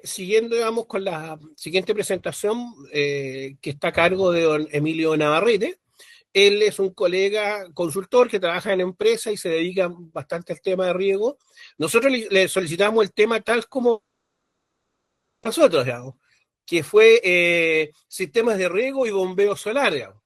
Siguiendo, digamos, con la siguiente presentación, que está a cargo de don Emilio Navarrete. Él es un colega consultor que trabaja en empresa y se dedica bastante al tema de riego. Nosotros le solicitamos el tema tal como nosotros, digamos, que fue sistemas de riego y bombeo solar, digamos.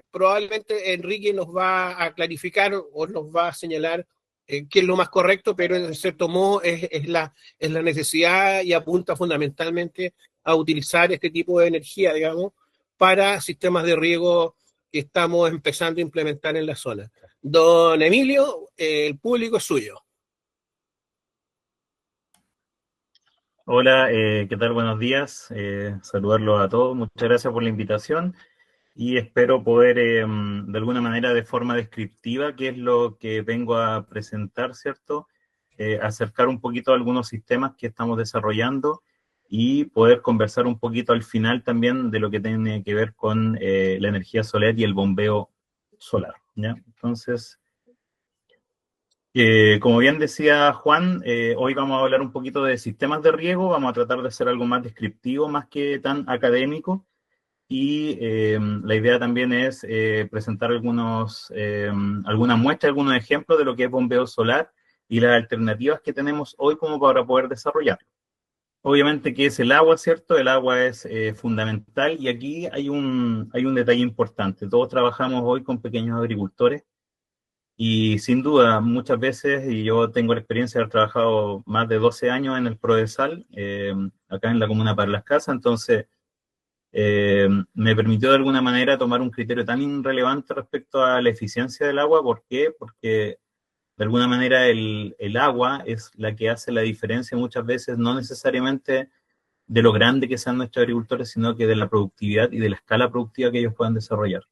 Probablemente Enrique nos va a clarificar o nos va a señalar qué es lo más correcto, pero en cierto modo es la necesidad y apunta fundamentalmente a utilizar este tipo de energía, digamos, para sistemas de riego que estamos empezando a implementar en la zona. Don Emilio, el público es suyo. Hola, ¿qué tal? Buenos días. Saludarlos a todos. Muchas gracias por la invitación y espero poder, de alguna manera, de forma descriptiva, qué es lo que vengo a presentar, ¿cierto? Acercar un poquito a algunos sistemas que estamos desarrollando y poder conversar un poquito al final también de lo que tiene que ver con la energía solar y el bombeo solar, ¿ya? Entonces, como bien decía Juan, hoy vamos a hablar un poquito de sistemas de riego, vamos a tratar de hacer algo más descriptivo, más que tan académico, y la idea también es presentar algunas muestras, algunos ejemplos de lo que es bombeo solar y las alternativas que tenemos hoy como para poder desarrollarlo. Obviamente que es el agua, ¿cierto? El agua es fundamental y aquí hay un detalle importante. Todos trabajamos hoy con pequeños agricultores y sin duda, muchas veces, y yo tengo la experiencia de haber trabajado más de 12 años en el Prodesal, acá en la Comuna para las Casas, entonces me permitió de alguna manera tomar un criterio tan irrelevante respecto a la eficiencia del agua. ¿Por qué? Porque de alguna manera el agua es la que hace la diferencia muchas veces, no necesariamente de lo grande que sean nuestros agricultores, sino que de la productividad y de la escala productiva que ellos puedan desarrollar.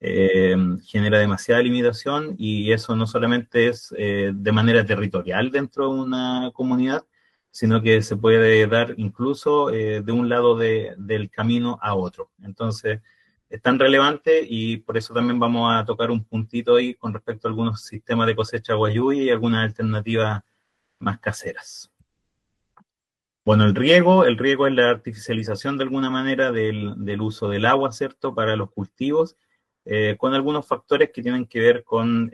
Genera demasiada limitación y eso no solamente es de manera territorial dentro de una comunidad, sino que se puede dar incluso de un lado del camino a otro. Entonces, es tan relevante y por eso también vamos a tocar un puntito ahí con respecto a algunos sistemas de cosecha guayuya y algunas alternativas más caseras. Bueno, el riego es la artificialización de alguna manera del uso del agua, ¿cierto?, para los cultivos, con algunos factores que tienen que ver con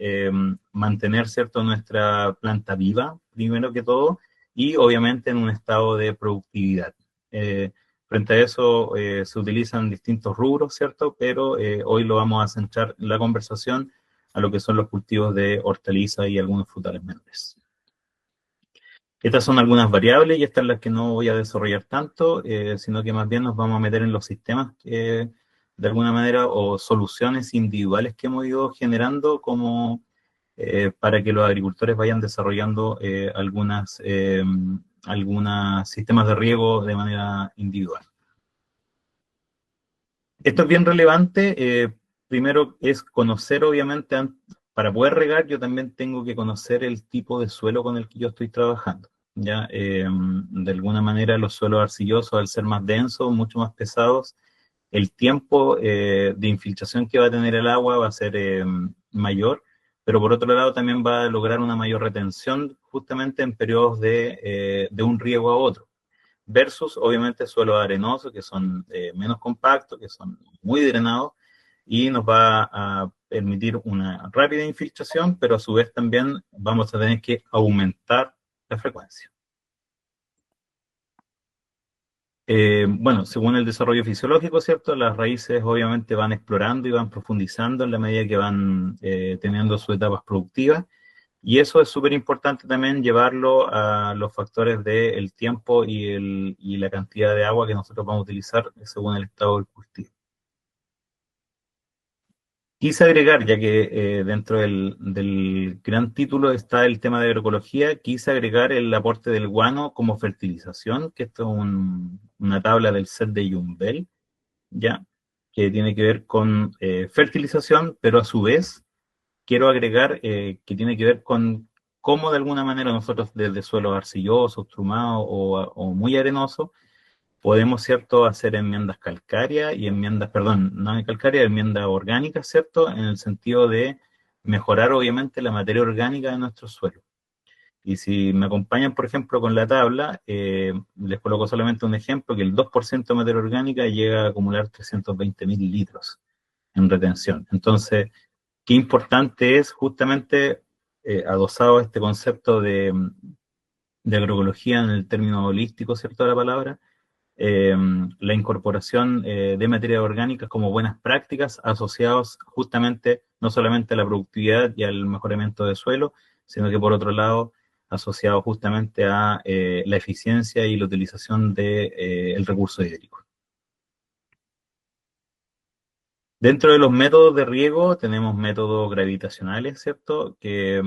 mantener, ¿cierto?, nuestra planta viva, primero que todo, y obviamente en un estado de productividad. Frente a eso se utilizan distintos rubros, ¿cierto?, pero hoy lo vamos a centrar la conversación a lo que son los cultivos de hortalizas y algunos frutales menores. Estas son algunas variables y estas son las que no voy a desarrollar tanto, sino que más bien nos vamos a meter en los sistemas que, de alguna manera, o soluciones individuales que hemos ido generando como para que los agricultores vayan desarrollando algunos sistemas de riego de manera individual. Esto es bien relevante. Primero es conocer, obviamente, para poder regar, yo también tengo que conocer el tipo de suelo con el que yo estoy trabajando. ¿Ya? De alguna manera, los suelos arcillosos, al ser más densos, mucho más pesados, el tiempo de infiltración que va a tener el agua va a ser mayor, pero por otro lado también va a lograr una mayor retención justamente en periodos de un riego a otro versus obviamente suelos arenosos que son menos compactos, que son muy drenados y nos va a permitir una rápida infiltración, pero a su vez también vamos a tener que aumentar la frecuencia. Bueno, según el desarrollo fisiológico, ¿cierto? Las raíces obviamente van explorando y van profundizando en la medida que van teniendo sus etapas productivas. Y eso es súper importante también llevarlo a los factores del tiempo y la cantidad de agua que nosotros vamos a utilizar según el estado del cultivo. Quise agregar, ya que dentro del gran título está el tema de agroecología, quise agregar el aporte del guano como fertilización, que esto es una tabla del set de Jumbel, ¿ya? Que tiene que ver con fertilización, pero a su vez quiero agregar que tiene que ver con cómo de alguna manera nosotros desde suelos arcillosos, trumados o muy arenosos, podemos, ¿cierto?, hacer enmiendas calcáreas y enmiendas, perdón, no de calcáreas, enmiendas orgánicas, ¿cierto?, en el sentido de mejorar obviamente la materia orgánica de nuestro suelo. Y si me acompañan, por ejemplo, con la tabla, les coloco solamente un ejemplo, que el 2% de materia orgánica llega a acumular 320.000 litros en retención. Entonces, qué importante es justamente, adosado a este concepto de agroecología en el término holístico, ¿cierto?, de la palabra, la incorporación de materias orgánicas como buenas prácticas asociados justamente no solamente a la productividad y al mejoramiento de suelo, sino que por otro lado asociado justamente a la eficiencia y la utilización del recurso hídrico. Dentro de los métodos de riego tenemos métodos gravitacionales, ¿cierto? Que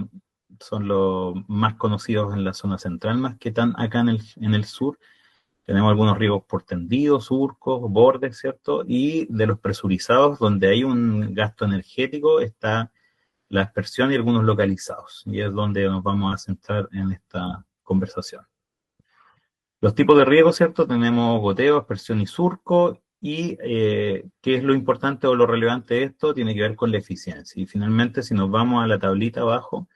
son los más conocidos en la zona central, más que tan acá en el sur. Tenemos algunos riegos por tendidos, surcos, bordes, ¿cierto? Y de los presurizados, donde hay un gasto energético, está la aspersión y algunos localizados. Y es donde nos vamos a centrar en esta conversación. Los tipos de riego, ¿cierto? Tenemos goteo, aspersión y surco. Y qué es lo importante o lo relevante de esto, tiene que ver con la eficiencia. Y finalmente, si nos vamos a la tablita abajo,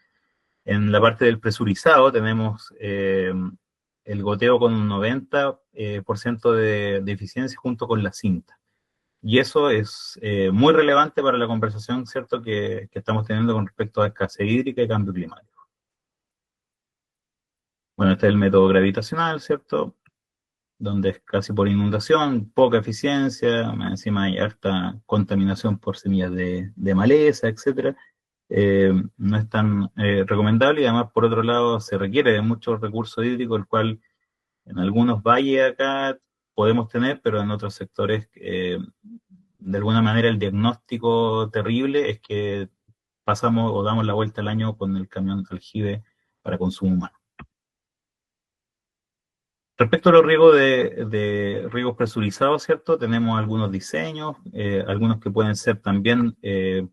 en la parte del presurizado tenemos el goteo con un 90% de eficiencia junto con la cinta. Y eso es muy relevante para la conversación, ¿cierto?, que estamos teniendo con respecto a escasez hídrica y cambio climático. Bueno, este es el método gravitacional, ¿cierto?, donde es casi por inundación, poca eficiencia, más encima hay harta contaminación por semillas de maleza, etcétera. No es tan recomendable y además, por otro lado, se requiere de mucho recurso hídrico, el cual en algunos valles acá podemos tener, pero en otros sectores, de alguna manera, el diagnóstico terrible es que pasamos o damos la vuelta al año con el camión aljibe para consumo humano. Respecto a los riegos de riegos presurizados, ¿cierto? Tenemos algunos diseños, algunos que pueden ser también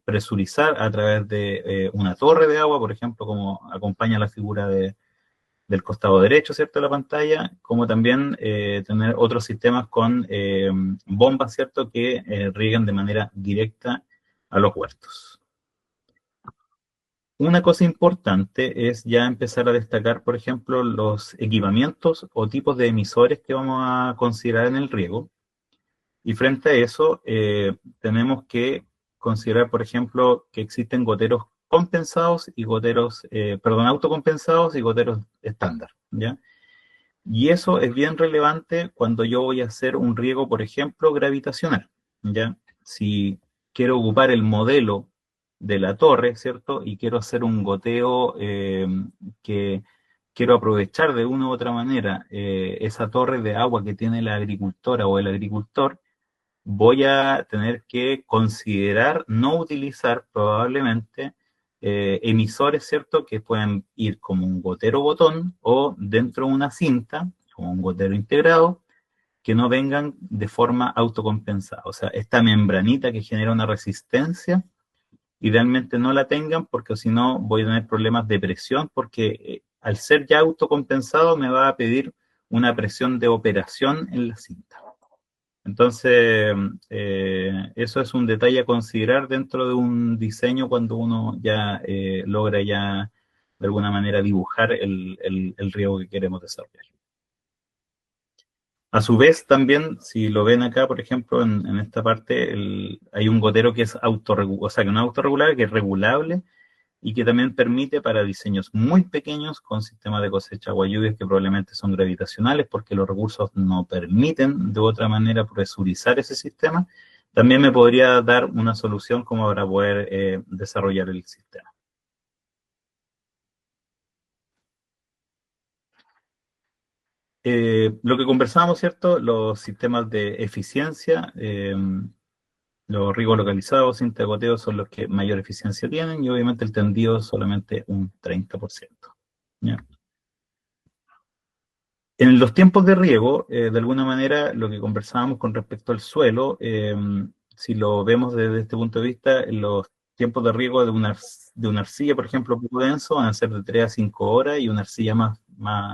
presurizar a través de una torre de agua, por ejemplo, como acompaña la figura del costado derecho, ¿cierto?, de la pantalla, como también tener otros sistemas con bombas, ¿cierto?, que rieguen de manera directa a los huertos. Una cosa importante es ya empezar a destacar, por ejemplo, los equipamientos o tipos de emisores que vamos a considerar en el riego. Y frente a eso, tenemos que considerar, por ejemplo, que existen goteros compensados y goteros, autocompensados y goteros estándar, ¿ya? Y eso es bien relevante cuando yo voy a hacer un riego, por ejemplo, gravitacional, ¿ya? Si quiero ocupar el modelo de la torre, ¿cierto? Y quiero hacer un goteo que quiero aprovechar de una u otra manera esa torre de agua que tiene la agricultora o el agricultor, voy a tener que considerar no utilizar probablemente emisores, ¿cierto?, que pueden ir como un gotero botón o dentro de una cinta, como un gotero integrado, que no vengan de forma autocompensada. O sea, esta membranita que genera una resistencia, idealmente no la tengan porque si no voy a tener problemas de presión porque al ser ya autocompensado me va a pedir una presión de operación en la cinta. Entonces, eso es un detalle a considerar dentro de un diseño cuando uno ya logra ya de alguna manera dibujar el riego que queremos desarrollar. A su vez, también, si lo ven acá, por ejemplo, en esta parte, hay un gotero que es autorregulable, o sea, que no es autorregulable, que es regulable, y que también permite para diseños muy pequeños con sistemas de cosecha agua lluvias que probablemente son gravitacionales porque los recursos no permiten de otra manera presurizar ese sistema, también me podría dar una solución como para poder desarrollar el sistema. Lo que conversábamos, ¿cierto? Los sistemas de eficiencia, los riegos localizados, cinta de goteo son los que mayor eficiencia tienen y obviamente el tendido solamente un 30%. ¿Ya? En los tiempos de riego, de alguna manera, lo que conversábamos con respecto al suelo, si lo vemos desde este punto de vista, los tiempos de riego de una arcilla, por ejemplo, poco denso, van a ser de 3 a 5 horas y una arcilla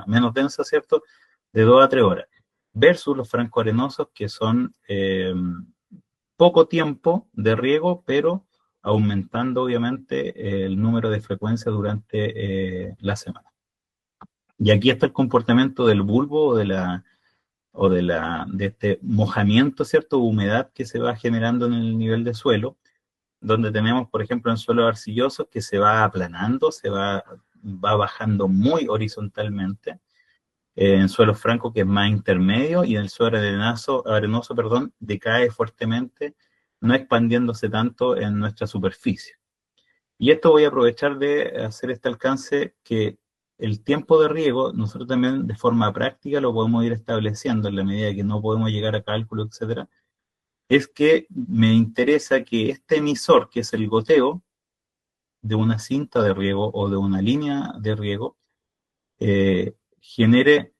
menos densa, ¿cierto?, de 2 a 3 horas, versus los francoarenosos que son poco tiempo de riego, pero aumentando obviamente el número de frecuencia durante la semana. Y aquí está el comportamiento del bulbo de este mojamiento, ¿cierto? Humedad que se va generando en el nivel de suelo, donde tenemos, por ejemplo, en suelos arcillosos que se va aplanando, va bajando muy horizontalmente, en suelo franco que es más intermedio, y en el suelo arenoso, perdón, decae fuertemente, no expandiéndose tanto en nuestra superficie. Y esto voy a aprovechar de hacer este alcance que el tiempo de riego, nosotros también de forma práctica lo podemos ir estableciendo en la medida que no podemos llegar a cálculo, etcétera. Es que me interesa que este emisor, que es el goteo de una cinta de riego o de una línea de riego, genere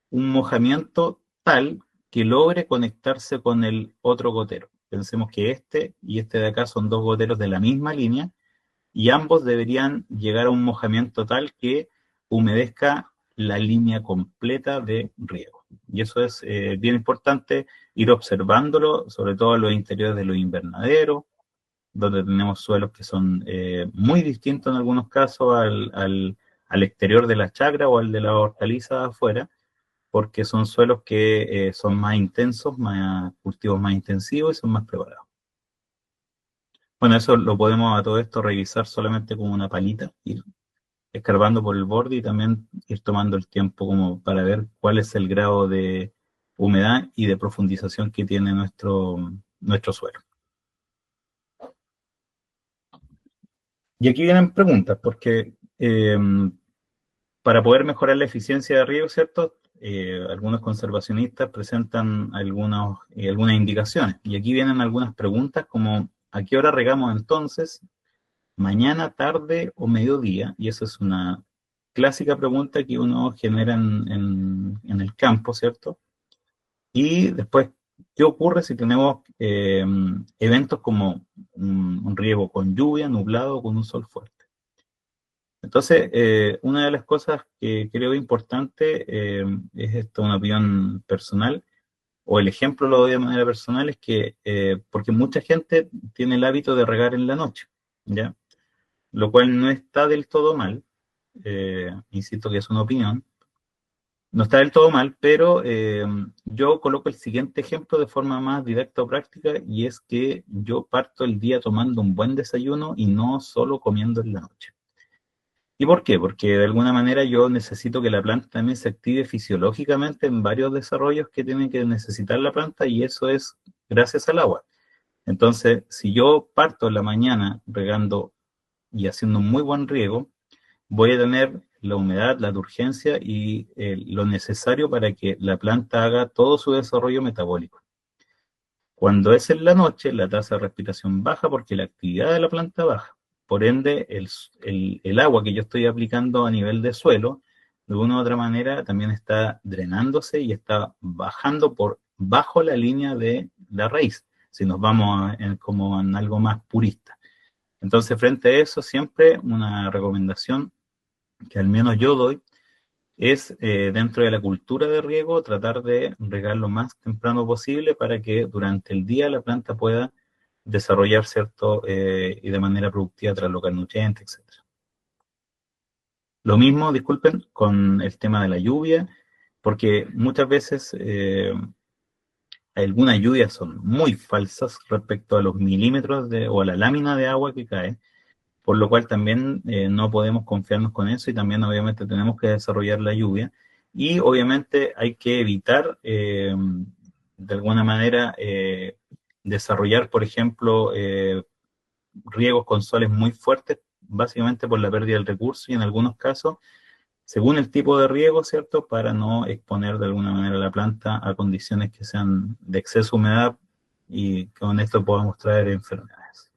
un mojamiento tal que logre conectarse con el otro gotero. Pensemos que este y este de acá son dos goteros de la misma línea, y ambos deberían llegar a un mojamiento tal que humedezca la línea completa de riego. Y eso es bien importante ir observándolo, sobre todo en los interiores de los invernaderos, donde tenemos suelos que son muy distintos en algunos casos al exterior de la chacra o al de la hortaliza afuera, porque son suelos que son más intensos, más cultivos más intensivos y son más preparados. Bueno, eso lo podemos a todo esto revisar solamente con una palita, ir escarbando por el borde y también ir tomando el tiempo como para ver cuál es el grado de humedad y de profundización que tiene nuestro suelo. Y aquí vienen preguntas, porque para poder mejorar la eficiencia de riego, ¿cierto? Algunos conservacionistas presentan algunas indicaciones. Y aquí vienen algunas preguntas como, ¿a qué hora regamos entonces? ¿Mañana, tarde o mediodía? Y esa es una clásica pregunta que uno genera en el campo, ¿cierto? Y después, ¿qué ocurre si tenemos eventos como un riego con lluvia, nublado o con un sol fuerte? Entonces, una de las cosas que creo importante, es esto, una opinión personal, o el ejemplo lo doy de manera personal, es que, porque mucha gente tiene el hábito de regar en la noche, ¿ya? Lo cual no está del todo mal, insisto que es una opinión, no está del todo mal, pero yo coloco el siguiente ejemplo de forma más directa o práctica, y es que yo parto el día tomando un buen desayuno y no solo comiendo en la noche. ¿Y por qué? Porque de alguna manera yo necesito que la planta también se active fisiológicamente en varios desarrollos que tiene que necesitar la planta, y eso es gracias al agua. Entonces, si yo parto en la mañana regando y haciendo un muy buen riego, voy a tener la humedad, la turgencia y lo necesario para que la planta haga todo su desarrollo metabólico. Cuando es en la noche, la tasa de respiración baja porque la actividad de la planta baja. Por ende, el agua que yo estoy aplicando a nivel de suelo, de una u otra manera, también está drenándose y está bajando por bajo la línea de la raíz, si nos vamos como en algo más purista. Entonces, frente a eso, siempre una recomendación que al menos yo doy es, dentro de la cultura de riego, tratar de regar lo más temprano posible para que durante el día la planta pueda desarrollar, ¿cierto? Y de manera productiva traslocar nutrientes, etcétera. Lo mismo, disculpen, con el tema de la lluvia, porque muchas veces algunas lluvias son muy falsas respecto a los milímetros o a la lámina de agua que cae, por lo cual también no podemos confiarnos con eso, y también obviamente tenemos que desarrollar la lluvia, y obviamente hay que evitar de alguna manera desarrollar, por ejemplo, riegos con soles muy fuertes, básicamente por la pérdida del recurso, y en algunos casos, según el tipo de riego, ¿cierto? Para no exponer de alguna manera la planta a condiciones que sean de exceso de humedad y con esto podamos traer enfermedades.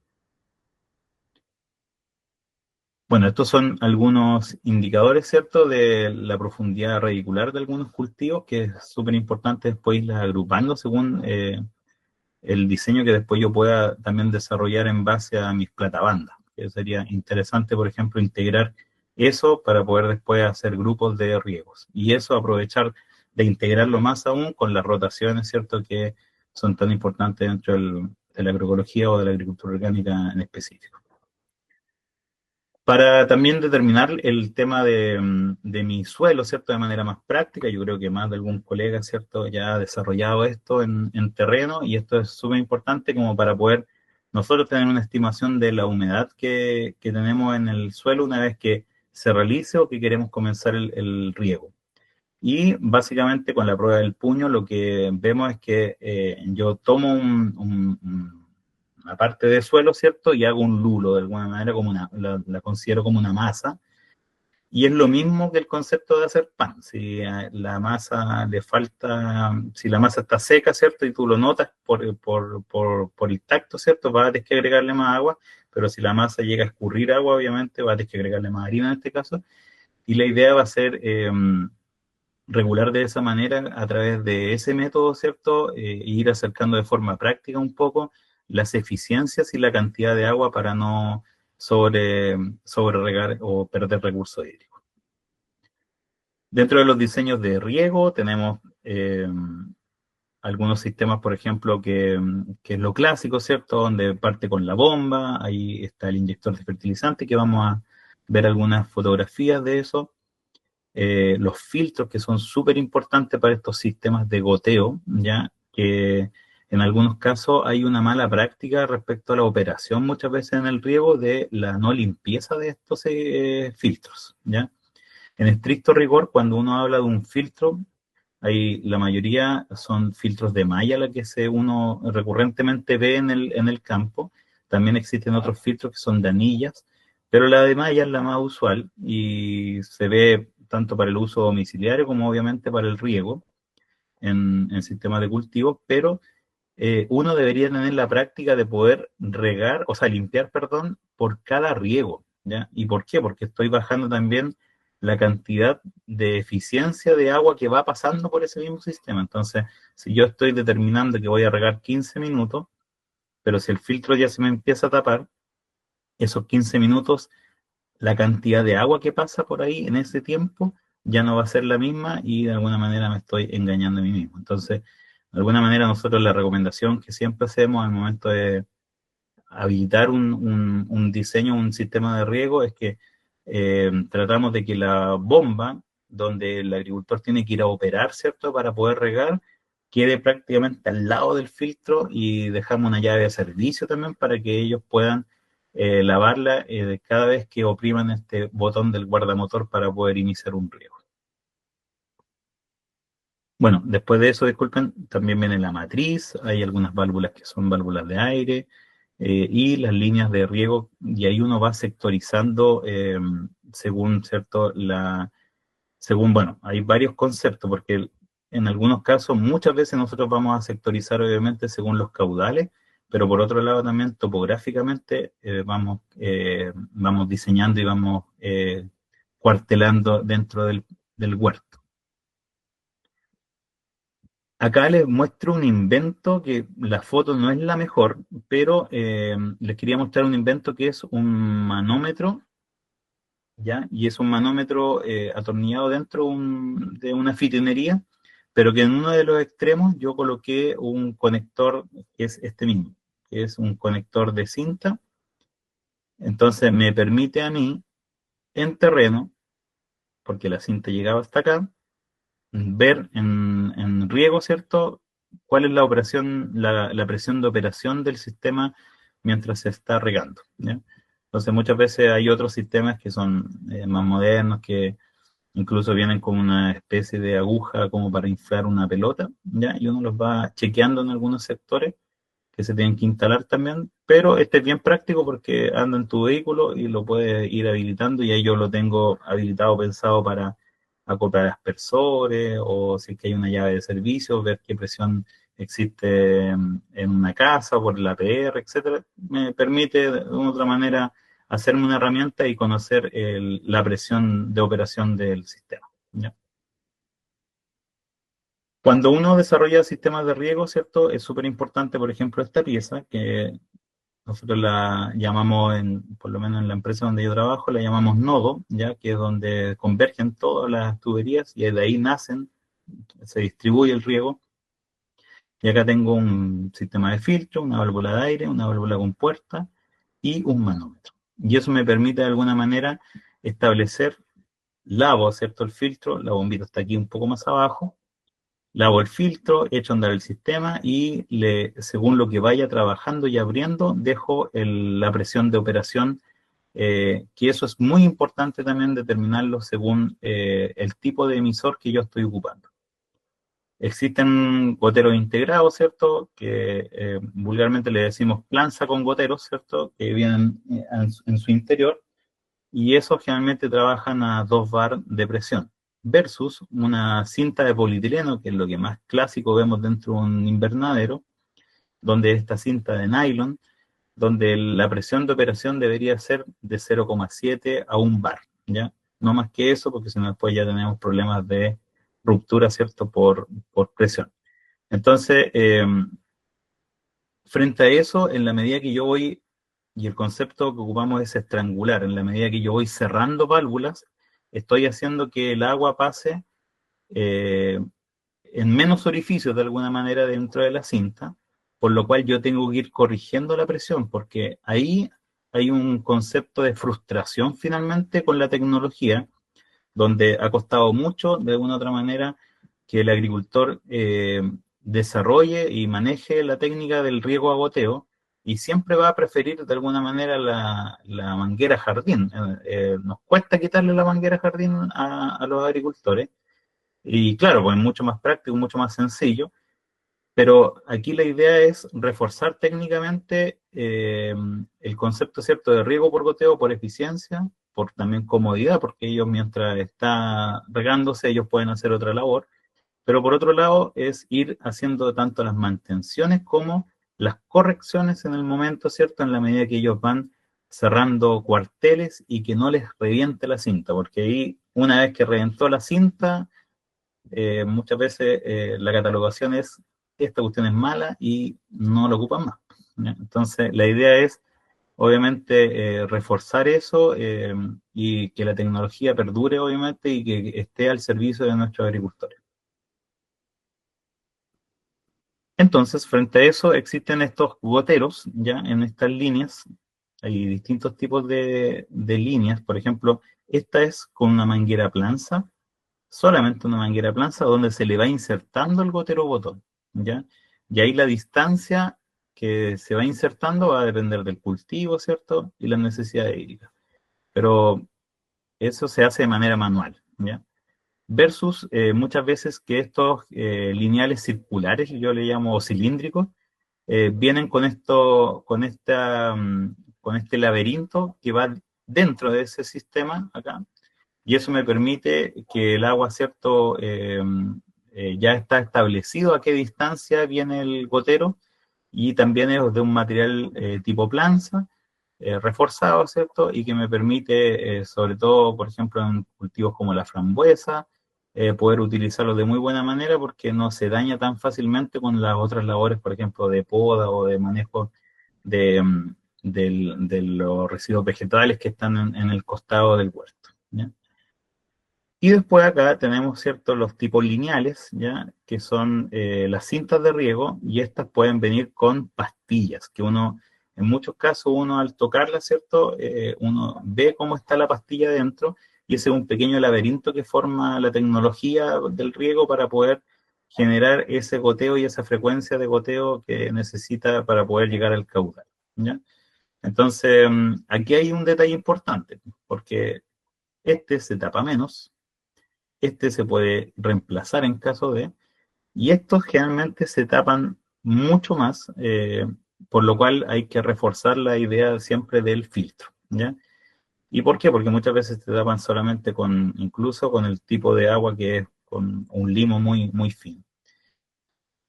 Bueno, estos son algunos indicadores, ¿cierto?, de la profundidad radicular de algunos cultivos, que es súper importante después irlas agrupando según el diseño que después yo pueda también desarrollar en base a mis platabandas. Que sería interesante, por ejemplo, integrar eso para poder después hacer grupos de riegos. Y eso aprovechar de integrarlo más aún con las rotaciones, ¿cierto?, que son tan importantes dentro de la agroecología o de la agricultura orgánica en específico. Para también determinar el tema de mi suelo, ¿cierto? De manera más práctica, yo creo que más de algún colega, ¿cierto? Ya ha desarrollado esto en terreno y esto es súper importante como para poder nosotros tener una estimación de la humedad que tenemos en el suelo una vez que se realice o que queremos comenzar el riego. Y básicamente con la prueba del puño lo que vemos es que yo tomo una parte de suelo, ¿cierto? Y hago un lulo de alguna manera, como la considero como una masa. Y es lo mismo que el concepto de hacer pan. Si a la masa le falta, si la masa está seca, ¿cierto? Y tú lo notas por el tacto, ¿cierto? Vas a tener que agregarle más agua, pero si la masa llega a escurrir agua, obviamente vas a tener que agregarle más harina en este caso. Y la idea va a ser regular de esa manera a través de ese método, ¿cierto? Ir acercando de forma práctica un poco las eficiencias y la cantidad de agua para no sobre regar o perder recursos hídricos. Dentro de los diseños de riego tenemos algunos sistemas, por ejemplo, que es lo clásico, ¿cierto? Donde parte con la bomba, ahí está el inyector de fertilizante, que vamos a ver algunas fotografías de eso. Los filtros que son súper importantes para estos sistemas de goteo, ya que en algunos casos hay una mala práctica respecto a la operación muchas veces en el riego de la no limpieza de estos filtros, ya. En estricto rigor, cuando uno habla de un filtro, la mayoría son filtros de malla, la que uno recurrentemente ve en el campo. También existen otros filtros que son de anillas, pero la de malla es la más usual y se ve tanto para el uso domiciliario como obviamente para el riego en sistemas de cultivo, pero uno debería tener la práctica de poder regar, o sea, limpiar, perdón, por cada riego, ¿ya? ¿Y por qué? Porque estoy bajando también la cantidad de eficiencia de agua que va pasando por ese mismo sistema. Entonces, si yo estoy determinando que voy a regar 15 minutos, pero si el filtro ya se me empieza a tapar, esos 15 minutos, la cantidad de agua que pasa por ahí en ese tiempo ya no va a ser la misma y de alguna manera me estoy engañando a mí mismo. Entonces, de alguna manera nosotros la recomendación que siempre hacemos al momento de habilitar un diseño, un sistema de riego, es que tratamos de que la bomba, donde el agricultor tiene que ir a operar, ¿cierto?, para poder regar, quede prácticamente al lado del filtro y dejamos una llave de servicio también para que ellos puedan lavarla cada vez que opriman este botón del guardamotor para poder iniciar un riego. Bueno, después de eso, disculpen, también viene la matriz, hay algunas válvulas que son válvulas de aire y las líneas de riego, y ahí uno va sectorizando según, ¿cierto? Según, bueno, hay varios conceptos, porque en algunos casos, muchas veces nosotros vamos a sectorizar obviamente según los caudales, pero por otro lado también topográficamente vamos diseñando y vamos cuartelando dentro del huerto. Acá les muestro un invento que la foto no es la mejor, pero les quería mostrar un invento que es un manómetro, ¿ya? Y es un manómetro atornillado dentro de una fitinería, pero que en uno de los extremos yo coloqué un conector que es este mismo, que es un conector de cinta. Entonces me permite a mí, en terreno, porque la cinta llegaba hasta acá, ver en riego, ¿cierto? ¿Cuál es la operación, la presión de operación del sistema mientras se está regando? ¿Ya? Entonces muchas veces hay otros sistemas que son más modernos, que incluso vienen con una especie de aguja como para inflar una pelota, ¿ya? Y uno los va chequeando en algunos sectores que se tienen que instalar también, pero este es bien práctico porque anda en tu vehículo y lo puedes ir habilitando y ahí yo lo tengo habilitado, pensado para acoplar aspersores o si es que hay una llave de servicio, ver qué presión existe en una casa por el APR, etcétera. Me permite de una otra manera hacerme una herramienta y conocer la presión de operación del sistema, ¿ya? Cuando uno desarrolla sistemas de riego, ¿cierto? Es súper importante, por ejemplo, esta pieza, que nosotros la llamamos, por lo menos en la empresa donde yo trabajo, la llamamos nodo, ya que es donde convergen todas las tuberías y de ahí se distribuye el riego. Y acá tengo un sistema de filtro, una válvula de aire, una válvula con puerta y un manómetro. y eso me permite de alguna manera establecer, lavo, ¿cierto? El filtro, la bombita está aquí un poco más abajo, lavo el filtro, echo a andar el sistema y según lo que vaya trabajando y abriendo, dejo la presión de operación, que eso es muy importante también determinarlo según el tipo de emisor que yo estoy ocupando. Existen goteros integrados, ¿cierto? Que vulgarmente le decimos planza con goteros, ¿cierto? Que vienen en su interior, y esos generalmente trabajan a 2 bar de presión, versus una cinta de polietileno, que es lo que más clásico vemos dentro de un invernadero, donde esta cinta de nylon, donde la presión de operación debería ser de 0,7 a 1 bar, ¿ya? No más que eso, porque si no después ya tenemos problemas de ruptura, ¿cierto? Por presión. Entonces, frente a eso, en la medida que yo voy, y el concepto que ocupamos es estrangular, en la medida que yo voy cerrando válvulas, estoy haciendo que el agua pase eh, en menos orificios de alguna manera dentro de la cinta, por lo cual yo tengo que ir corrigiendo la presión, porque ahí hay un concepto de frustración finalmente con la tecnología, donde ha costado mucho, de alguna u otra manera, que el agricultor desarrolle y maneje la técnica del riego a goteo, y siempre va a preferir de alguna manera la manguera jardín. Nos cuesta quitarle la manguera jardín a los agricultores, y claro, pues es mucho más práctico, mucho más sencillo, pero aquí la idea es reforzar técnicamente el concepto, ¿cierto?, de riego por goteo, por eficiencia, por también comodidad, porque ellos mientras está regándose, ellos pueden hacer otra labor, pero por otro lado es ir haciendo tanto las mantenciones como las correcciones en el momento, ¿cierto?, en la medida que ellos van cerrando cuarteles y que no les reviente la cinta, porque ahí una vez que reventó la cinta, muchas veces la catalogación es: esta cuestión es mala y no lo ocupan más, ¿ya? Entonces, la idea es, obviamente, reforzar eso, y que la tecnología perdure, obviamente, y que esté al servicio de nuestros agricultores. Entonces, frente a eso, existen estos goteros, ya en estas líneas. Hay distintos tipos de líneas. Por ejemplo, esta es con una manguera planza, solamente una manguera planza donde se le va insertando el gotero botón, ¿ya? Y ahí la distancia que se va insertando va a depender del cultivo, ¿cierto? Y la necesidad hídrica. Pero eso se hace de manera manual, ¿ya? Versus muchas veces que estos lineales circulares, yo le llamo cilíndricos, vienen con esto, con este laberinto que va dentro de ese sistema acá, y eso me permite que el agua, ¿cierto? Ya está establecido a qué distancia viene el gotero, y también es de un material tipo planza, reforzado, ¿cierto? Y que me permite, sobre todo, por ejemplo, en cultivos como la frambuesa, poder utilizarlo de muy buena manera porque no se daña tan fácilmente con las otras labores, por ejemplo, de poda o de manejo de, de los residuos vegetales que están en el costado del huerto, ¿ya? Y después acá tenemos, ¿cierto?, los tipos lineales, ¿ya?, que son las cintas de riego, y estas pueden venir con pastillas, que uno, en muchos casos, uno al tocarlas, ¿cierto?, uno ve cómo está la pastilla dentro, y ese es un pequeño laberinto que forma la tecnología del riego para poder generar ese goteo y esa frecuencia de goteo que necesita para poder llegar al caudal, ¿ya? Entonces, aquí hay un detalle importante, porque este se tapa menos, este se puede reemplazar en caso de, y estos generalmente se tapan mucho más, por lo cual hay que reforzar la idea siempre del filtro, ¿ya? ¿Y por qué? Porque muchas veces te tapan solamente con, incluso con el tipo de agua que es con un limo muy, muy fino.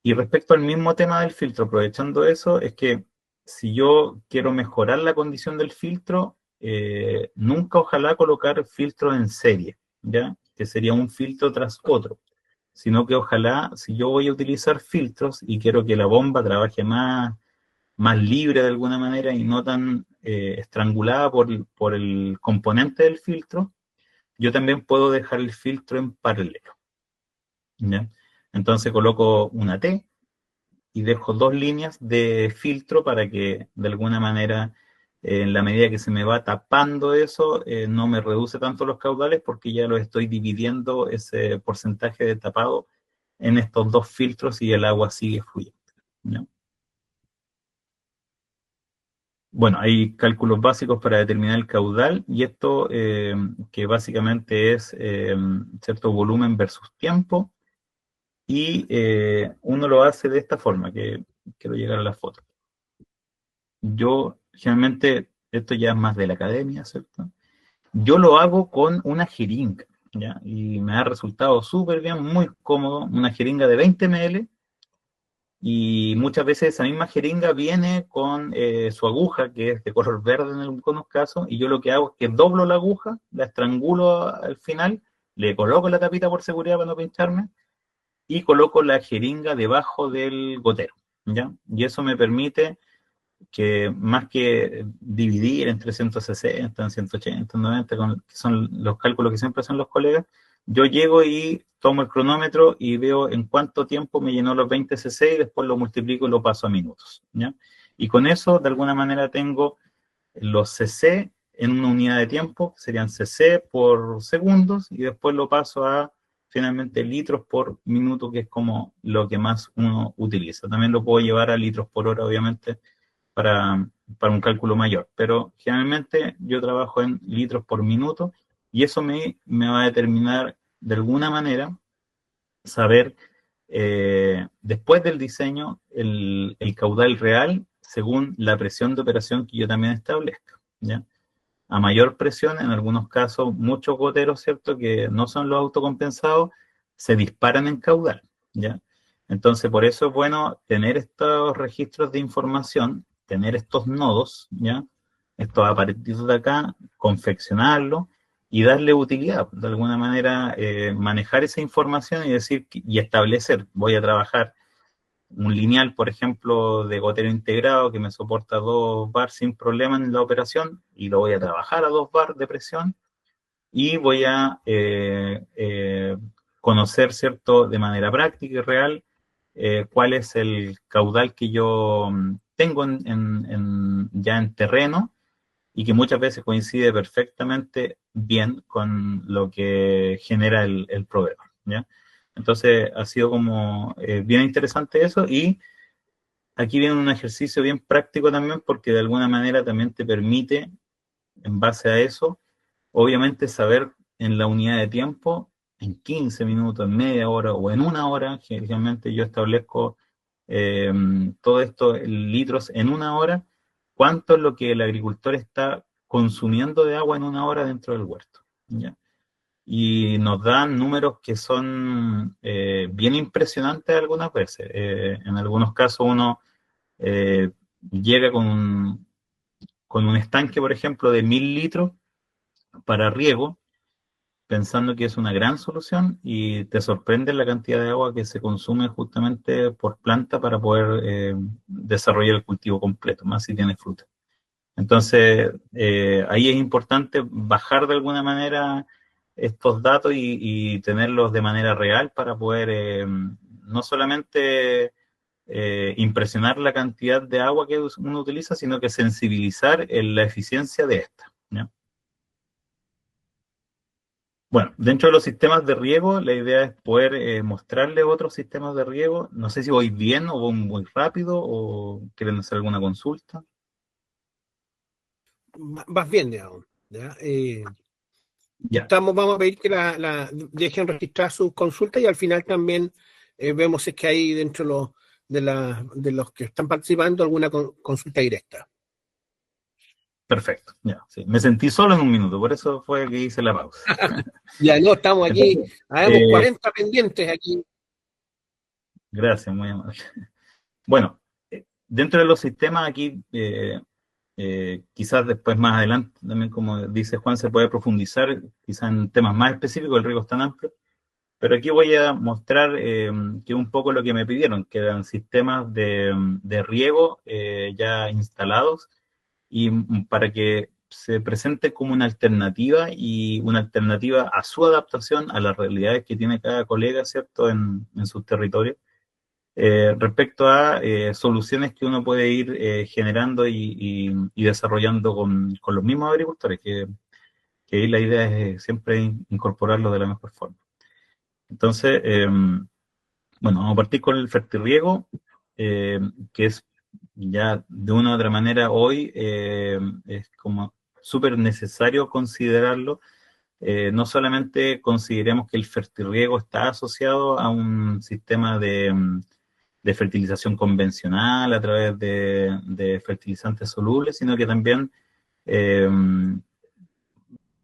Y respecto al mismo tema del filtro, aprovechando eso, es que si yo quiero mejorar la condición del filtro, nunca ojalá colocar filtros en serie, ¿ya? Que sería un filtro tras otro, sino que ojalá, si yo voy a utilizar filtros y quiero que la bomba trabaje más libre de alguna manera y no tan estrangulada por el componente del filtro, yo también puedo dejar el filtro en paralelo, ¿ya? Entonces coloco una T y dejo 2 líneas de filtro para que de alguna manera En la medida que se me va tapando eso, no me reduce tanto los caudales porque ya lo estoy dividiendo ese porcentaje de tapado en estos dos filtros y el agua sigue fluyendo, ¿no? Bueno, hay cálculos básicos para determinar el caudal y esto que básicamente es cierto volumen versus tiempo y uno lo hace de esta forma, que quiero llegar a la foto. Yo generalmente, esto ya es más de la academia, ¿cierto? Yo lo hago con una jeringa, ¿ya? Y me ha resultado súper bien, muy cómodo, una jeringa de 20 ml y muchas veces esa misma jeringa viene con su aguja, que es de color verde en algunos casos, y yo lo que hago es que doblo la aguja, la estrangulo al final, le coloco la tapita por seguridad para no pincharme, y coloco la jeringa debajo del gotero, ¿ya? Y eso me permite que más que dividir entre 160, en 180, 90, que son los cálculos que siempre hacen los colegas, yo llego y tomo el cronómetro y veo en cuánto tiempo me llenó los 20 cc y después lo multiplico y lo paso a minutos, ¿ya? Y con eso, de alguna manera, tengo los cc en una unidad de tiempo, serían cc por segundos, y después lo paso a finalmente litros por minuto, que es como lo que más uno utiliza. También lo puedo llevar a litros por hora, obviamente, para, para un cálculo mayor, pero generalmente yo trabajo en litros por minuto y eso me va a determinar de alguna manera saber después del diseño el caudal real según la presión de operación que yo también establezca, ¿ya? A mayor presión, en algunos casos, muchos goteros, ¿cierto?, que no son los autocompensados, se disparan en caudal, ¿ya? Entonces, por eso es bueno tener estos registros de información, tener estos nodos, ¿ya? Estos aparatitos de acá, confeccionarlos y darle utilidad, de alguna manera, manejar esa información y decir, y establecer, voy a trabajar un lineal, por ejemplo, de gotero integrado que me soporta 2 bar sin problema en la operación y lo voy a trabajar a 2 bar de presión y voy a conocer, ¿cierto?, de manera práctica y real cuál es el caudal que yo tengo ya en terreno y que muchas veces coincide perfectamente bien con lo que genera el proveedor, ¿ya? Entonces ha sido como bien interesante eso y aquí viene un ejercicio bien práctico también porque de alguna manera también te permite, en base a eso, obviamente saber en la unidad de tiempo, en 15 minutos, en media hora o en una hora, generalmente yo establezco eh, todo esto en litros en una hora, cuánto es lo que el agricultor está consumiendo de agua en una hora dentro del huerto, ¿ya? Y nos dan números que son bien impresionantes algunas veces. En algunos casos uno llega con un estanque, por ejemplo, de 1000 litros para riego, pensando que es una gran solución y te sorprende la cantidad de agua que se consume justamente por planta para poder desarrollar el cultivo completo, más si tiene fruta. Entonces, ahí es importante bajar de alguna manera estos datos y tenerlos de manera real para poder no solamente impresionar la cantidad de agua que uno utiliza, sino que sensibilizar en la eficiencia de esta, ¿ya? Bueno, dentro de los sistemas de riego, la idea es poder mostrarle otros sistemas de riego. No sé si voy bien o voy muy rápido o quieren hacer alguna consulta. Vas bien, digamos. ¿Ya? Ya, Vamos a pedir que dejen registrar sus consultas y al final también vemos si es que hay dentro de los que están participando alguna consulta directa. perfecto. Ya, sí. Me sentí solo en un minuto, por eso fue que hice la pausa. Ya no, estamos aquí, Entonces, habemos 40 pendientes aquí. gracias, muy amable. Bueno, dentro de los sistemas aquí, quizás después más adelante, también como dice Juan, se puede profundizar quizás en temas más específicos, el riego es tan amplio, pero aquí voy a mostrar que un poco lo que me pidieron, que eran sistemas de riego ya instalados y para que se presente como una alternativa y una alternativa a su adaptación a las realidades que tiene cada colega, ¿cierto?, en sus territorios. respecto a soluciones que uno puede ir generando y desarrollando con los mismos agricultores, que ahí la idea es siempre incorporarlo de la mejor forma. Entonces, bueno, vamos a partir con el fertirriego, que es ya de una u otra manera hoy es como súper necesario considerarlo. No solamente consideremos que el fertirriego está asociado a un sistema de fertilización convencional a través de fertilizantes solubles, sino que también, eh,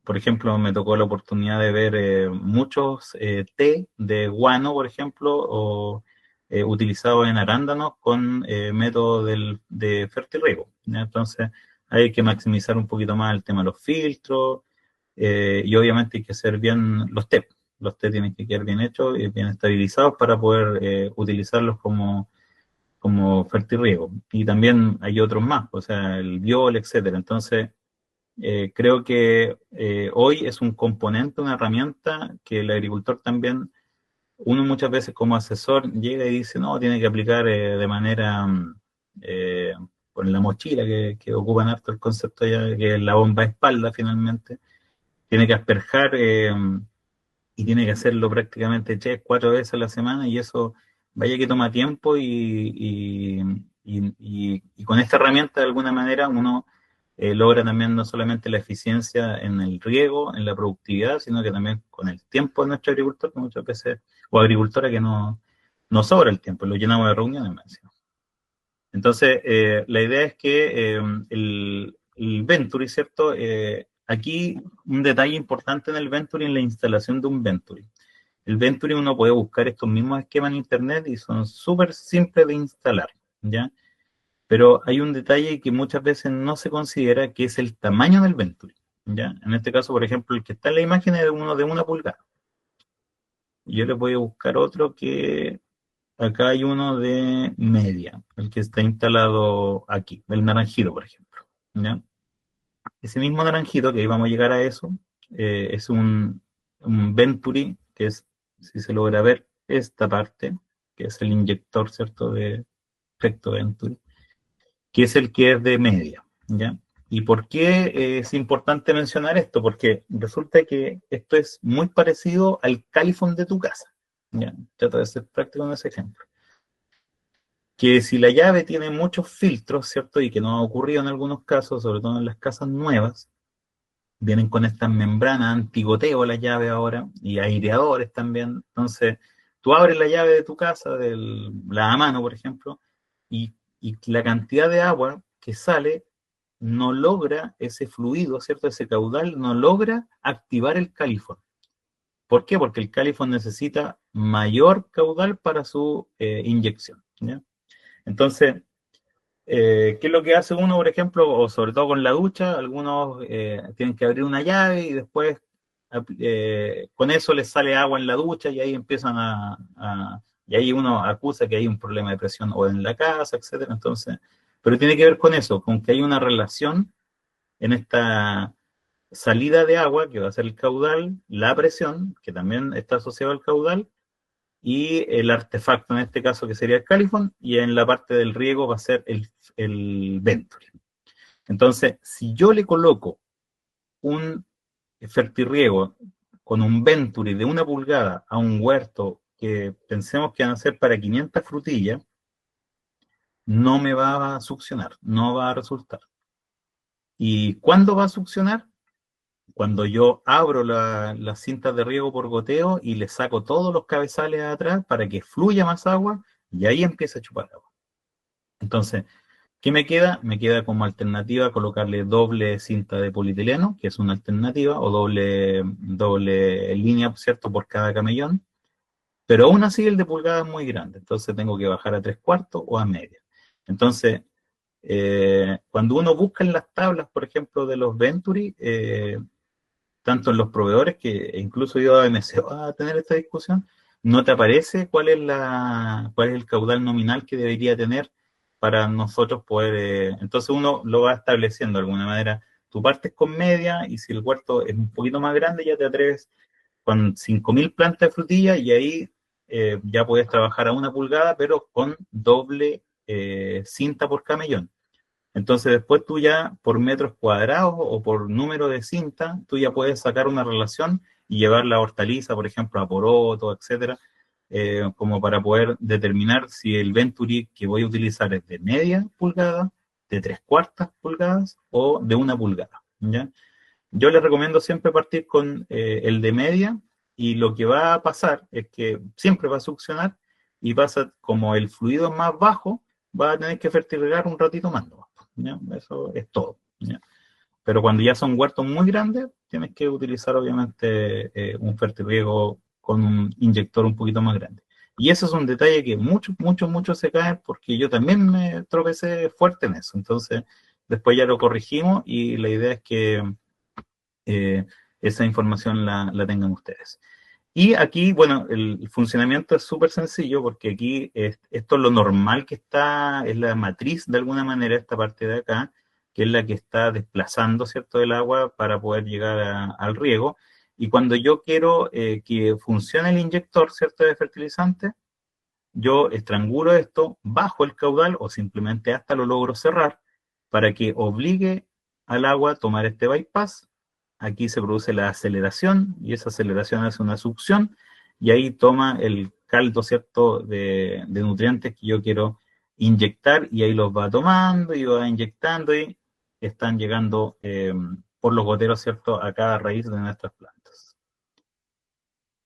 por ejemplo, me tocó la oportunidad de ver muchos té de guano, por ejemplo, o utilizados en arándanos con método de fertirriego, ¿ya? Entonces, hay que maximizar un poquito más el tema de los filtros, y obviamente hay que hacer bien los té. Los té tienen que quedar bien hechos y bien estabilizados para poder utilizarlos como fertirriego. Y también hay otros más, o sea, el biol, etcétera. Entonces, creo que hoy es un componente, una herramienta que el agricultor también, uno muchas veces como asesor llega y dice, no, tiene que aplicar de manera eh, con la mochila, que ocupan harto el concepto ya, que es la bomba de espalda finalmente, tiene que asperjar y tiene que hacerlo prácticamente 3, 4 veces a la semana y eso vaya que toma tiempo y con esta herramienta de alguna manera uno logra también no solamente la eficiencia en el riego, en la productividad, sino que también con el tiempo de nuestro agricultor, que muchas veces, o agricultora que no sobra el tiempo, lo llenamos de reuniones, me decía. Entonces, la idea es que el Venturi, ¿cierto? Aquí un detalle importante en el Venturi, en la instalación de un Venturi. El Venturi uno puede buscar estos mismos esquemas en internet y son súper simples de instalar, ¿ya? Pero hay un detalle que muchas veces no se considera, que es el tamaño del Venturi, ¿ya? En este caso, por ejemplo, el que está en la imagen es uno de 1 pulgada. Yo le voy a buscar otro que acá hay uno de media, el que está instalado aquí, el naranjito, por ejemplo, ¿ya? Ese mismo naranjito, que ahí vamos a llegar a eso, es un Venturi, que es, si se logra ver, esta parte, que es el inyector, ¿cierto?, de efecto Venturi, que es el que es de media, ¿ya? ¿Y por qué es importante mencionar esto? Porque resulta que esto es muy parecido al califón de tu casa, ¿ya? Trato de ser práctico en ese ejemplo. Que si la llave tiene muchos filtros, ¿cierto? Y que no ha ocurrido en algunos casos, sobre todo en las casas nuevas, vienen con estas membranas antigoteo la llave ahora, y aireadores también. Entonces, tú abres la llave de tu casa, de la mano, por ejemplo, y la cantidad de agua que sale no logra ese fluido, ¿cierto? Ese caudal no logra activar el califón. ¿Por qué? Porque el califón necesita mayor caudal para su inyección, ¿ya? Entonces, ¿qué es lo que hace uno, por ejemplo, o sobre todo con la ducha? Algunos tienen que abrir una llave y después con eso les sale agua en la ducha y ahí empiezan y ahí uno acusa que hay un problema de presión o en la casa, etcétera. Entonces, pero tiene que ver con eso, con que hay una relación en esta salida de agua que va a ser el caudal, la presión, que también está asociado al caudal, y el artefacto en este caso que sería el califón, y en la parte del riego va a ser el Venturi. Entonces, si yo le coloco un fertirriego con un Venturi de 1 pulgada a un huerto que pensemos que van a ser para 500 frutillas, no me va a succionar, no va a resultar. ¿Y cuándo va a succionar? Cuando yo abro las cintas de riego por goteo y le saco todos los cabezales atrás para que fluya más agua y ahí empieza a chupar agua. Entonces, ¿qué me queda? Me queda como alternativa colocarle doble cinta de polietileno, que es una alternativa, o doble línea, ¿cierto?, por cada camellón. Pero aún así el de pulgada es muy grande, entonces tengo que bajar a 3/4 o a media. Entonces, cuando uno busca en las tablas, por ejemplo, de los Venturi, tanto en los proveedores, que incluso yo empecé a tener esta discusión, no te aparece cuál es el caudal nominal que debería tener para nosotros poder, entonces uno lo va estableciendo de alguna manera. Tu partes con media y si el huerto es un poquito más grande ya te atreves con 5.000 plantas de frutilla y ahí ya puedes trabajar a 1 pulgada, pero con doble cinta por camellón. Entonces después tú ya por metros cuadrados o por número de cinta, tú ya puedes sacar una relación y llevar la hortaliza, por ejemplo, a poroto, etcétera, como para poder determinar si el Venturi que voy a utilizar es de media pulgada, de 3/4 pulgadas o de 1 pulgada, ¿ya? Yo les recomiendo siempre partir con el de media, y lo que va a pasar es que siempre va a succionar y pasa como el fluido es más bajo, va a tener que fertilizar un ratito más, ¿no? ¿Ya? Eso es todo, ¿ya? Pero cuando ya son huertos muy grandes, tienes que utilizar obviamente un fertirriego con un inyector un poquito más grande. Y eso es un detalle que muchos se caen, porque yo también me tropecé fuerte en eso. Entonces, después ya lo corregimos, y la idea es que eh, esa información la tengan ustedes. Y aquí, bueno, el funcionamiento es súper sencillo, porque aquí esto es lo normal que está, es la matriz de alguna manera, esta parte de acá, que es la que está desplazando, ¿cierto?, el agua para poder llegar al riego. Y cuando yo quiero que funcione el inyector, ¿cierto?, de fertilizante, yo estrangulo esto, bajo el caudal o simplemente hasta lo logro cerrar, para que obligue al agua a tomar este bypass. Aquí se produce la aceleración, y esa aceleración hace una succión, y ahí toma el caldo, ¿cierto?, de nutrientes que yo quiero inyectar, y ahí los va tomando y va inyectando, y están llegando por los goteros, ¿cierto?, a cada raíz de nuestras plantas.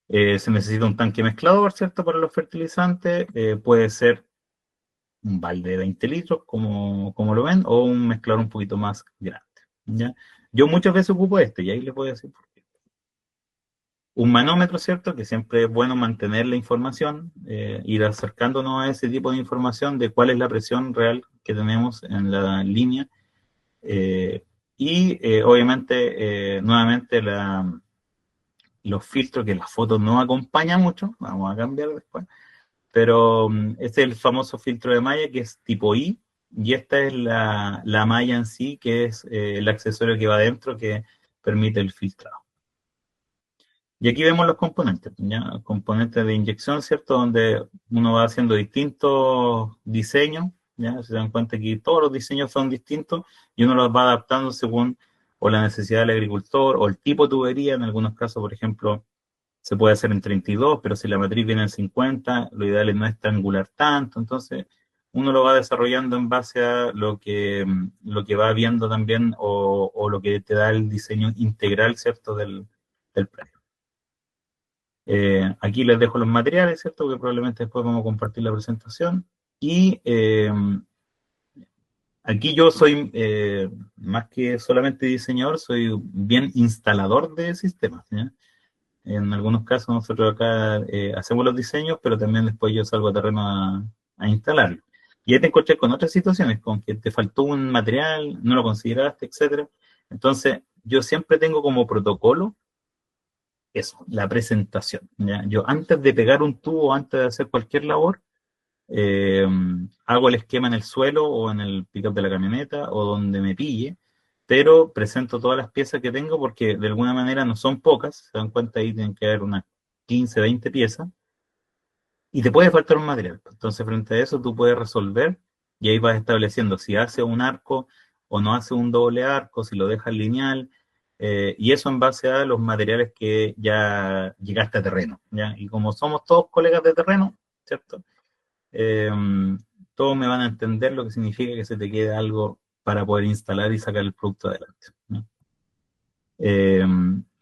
Se necesita un tanque mezclador, ¿cierto?, para los fertilizantes. Puede ser un balde de 20 litros, como lo ven, o un mezclador un poquito más grande, ¿ya? Yo muchas veces ocupo este, y ahí les voy a decir por qué. Un manómetro, ¿cierto?, que siempre es bueno mantener la información, ir acercándonos a ese tipo de información de cuál es la presión real que tenemos en la línea. Obviamente, nuevamente, los filtros, que la foto no acompaña mucho, vamos a cambiar después, pero este es el famoso filtro de malla, que es tipo I, y esta es la malla en sí, que es el accesorio que va adentro, que permite el filtrado. Y aquí vemos los componentes, ¿ya? Componentes de inyección, ¿cierto?, donde uno va haciendo distintos diseños, ¿ya? Se dan cuenta que todos los diseños son distintos, y uno los va adaptando según o la necesidad del agricultor o el tipo de tubería. En algunos casos, por ejemplo, se puede hacer en 32, pero si la matriz viene en 50, lo ideal es no estrangular tanto. Entonces, uno lo va desarrollando en base a lo que va viendo también, o lo que te da el diseño integral, ¿cierto?, del predio. Aquí les dejo los materiales, ¿cierto?, que probablemente después vamos a compartir la presentación. Y aquí yo soy, más que solamente diseñador, soy bien instalador de sistemas, ¿ya? En algunos casos nosotros acá hacemos los diseños, pero también después yo salgo a terreno a instalarlo. Y ahí te encontré con otras situaciones, con que te faltó un material, no lo consideraste, etcétera. Entonces, yo siempre tengo como protocolo eso, la presentación, ¿ya? Yo, antes de pegar un tubo, antes de hacer cualquier labor, eh, hago el esquema en el suelo o en el pickup de la camioneta o donde me pille, pero presento todas las piezas que tengo, porque de alguna manera no son pocas, se dan cuenta, ahí tienen que haber unas 15, 20 piezas, y te puede faltar un material. Entonces, frente a eso, tú puedes resolver, y ahí vas estableciendo si hace un arco o no hace un doble arco, si lo dejas lineal, y eso en base a los materiales que ya llegaste a terreno, ¿ya? Y como somos todos colegas de terreno, ¿cierto? Eh, Todos me van a entender lo que significa que se te quede algo para poder instalar y sacar el producto adelante, ¿no? Eh,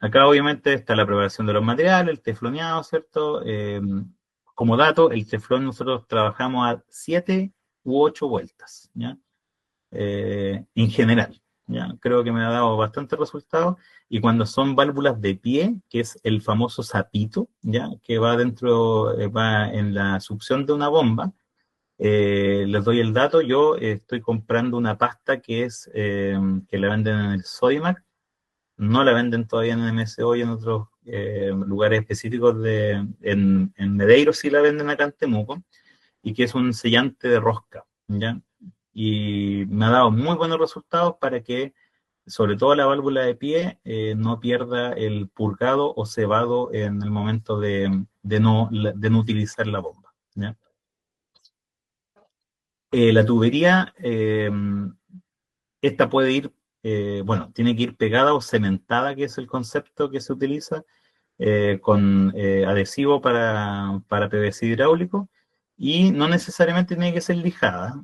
Acá obviamente está la preparación de los materiales, el tefloneado, ¿cierto? Como dato, el teflón nosotros trabajamos a 7 u 8 vueltas, ¿ya? En general, ¿ya? Creo que me ha dado bastante resultado. Y cuando son válvulas de pie, que es el famoso sapito, ¿ya?, que va dentro, va en la succión de una bomba, les doy el dato. Yo estoy comprando una pasta que la venden en el Sodimac, no la venden todavía en MSO y en otros lugares específicos en Medeiros sí la venden acá en Temuco, y que es un sellante de rosca, ¿ya? Y me ha dado muy buenos resultados para que, sobre todo la válvula de pie, no pierda el purgado o cebado en el momento de no utilizar la bomba, ¿ya? La tubería, esta puede ir, bueno, tiene que ir pegada o cementada, que es el concepto que se utiliza, con adhesivo para PVC hidráulico, y no necesariamente tiene que ser lijada.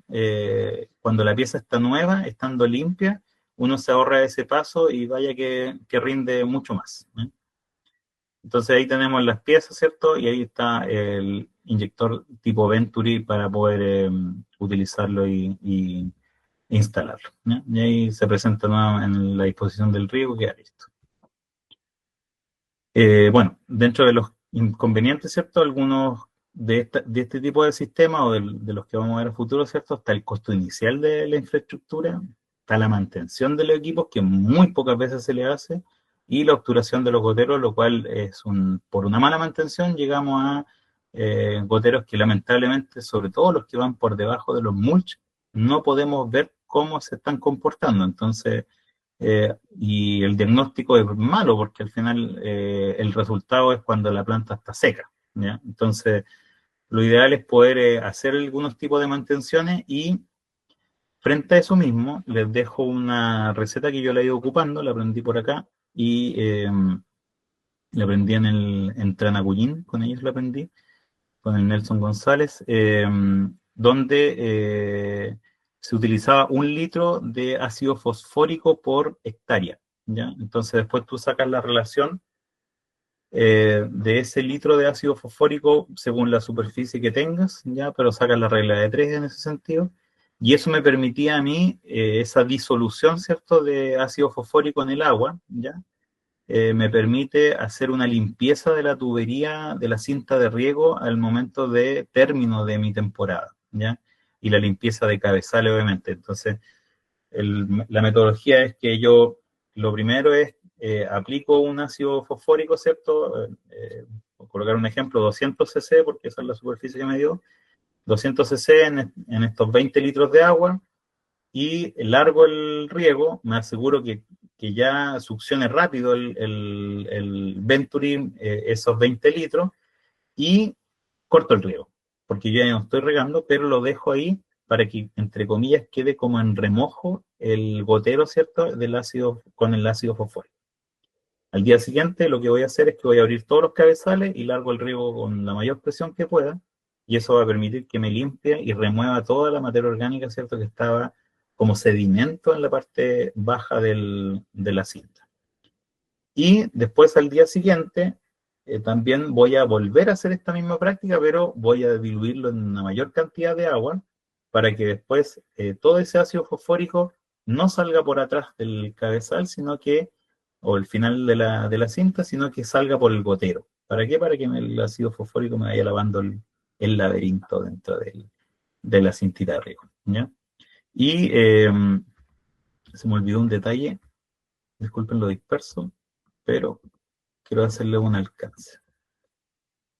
Cuando la pieza está nueva, estando limpia, uno se ahorra ese paso y vaya que rinde mucho más, ¿eh? Entonces ahí tenemos las piezas, ¿cierto? Y ahí está el inyector tipo Venturi para poder utilizarlo y instalarlo, ¿ya? Y ahí se presenta nuevo en la disposición del riego y queda listo. Bueno, dentro de los inconvenientes, ¿cierto? Algunos de este tipo de sistemas o de los que vamos a ver a futuro, ¿cierto? Está el costo inicial de la infraestructura, está la mantención de los equipos, que muy pocas veces se le hace, y la obturación de los goteros, lo cual es por una mala mantención llegamos a goteros que lamentablemente, sobre todo los que van por debajo de los mulch, no podemos ver cómo se están comportando. Entonces, y el diagnóstico es malo porque al final el resultado es cuando la planta está seca, ¿ya? Entonces, lo ideal es poder hacer algunos tipos de mantenciones y frente a eso mismo les dejo una receta que yo la he ido ocupando, la aprendí por acá y la aprendí en Tranacuyín, con ellos la aprendí, con el Nelson González, donde se utilizaba 1 litro de ácido fosfórico por hectárea, ¿ya? Entonces después tú sacas la relación de ese litro de ácido fosfórico según la superficie que tengas, ¿ya? Pero sacas la regla de 3 en ese sentido. Y eso me permitía a mí esa disolución, ¿cierto?, de ácido fosfórico en el agua, ¿ya? Me permite hacer una limpieza de la tubería de la cinta de riego al momento de término de mi temporada, ¿ya? Y la limpieza de cabezales, obviamente. Entonces, la metodología es que yo, lo primero es, aplico un ácido fosfórico, ¿cierto? Por colocar un ejemplo, 200 cc, porque esa es la superficie que me dio, 200 cc en estos 20 litros de agua, y largo el riego, me aseguro que ya succione rápido el Venturi esos 20 litros y corto el riego, porque yo ya no estoy regando, pero lo dejo ahí para que, entre comillas, quede como en remojo el gotero, ¿cierto?, del ácido, con el ácido fosfórico. Al día siguiente lo que voy a hacer es que voy a abrir todos los cabezales y largo el riego con la mayor presión que pueda, y eso va a permitir que me limpie y remueva toda la materia orgánica, ¿cierto?, que estaba como sedimento en la parte baja de la cinta. Y después al día siguiente también voy a volver a hacer esta misma práctica, pero voy a diluirlo en una mayor cantidad de agua para que después todo ese ácido fosfórico no salga por atrás del cabezal, sino que, o el final de la cinta, sino que salga por el gotero. ¿Para qué? Para que el ácido fosfórico me vaya lavando el laberinto dentro de la cintita de riego, ¿ya? Y se me olvidó un detalle, disculpen lo disperso, pero quiero hacerle un alcance,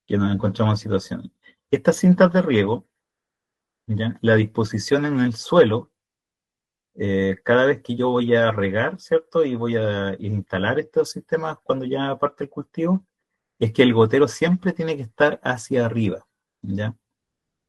que nos encontramos en situaciones. Estas cintas de riego, ¿ya? La disposición en el suelo, cada vez que yo voy a regar, ¿cierto? Y voy a instalar estos sistemas cuando ya parte el cultivo, es que el gotero siempre tiene que estar hacia arriba, ¿ya?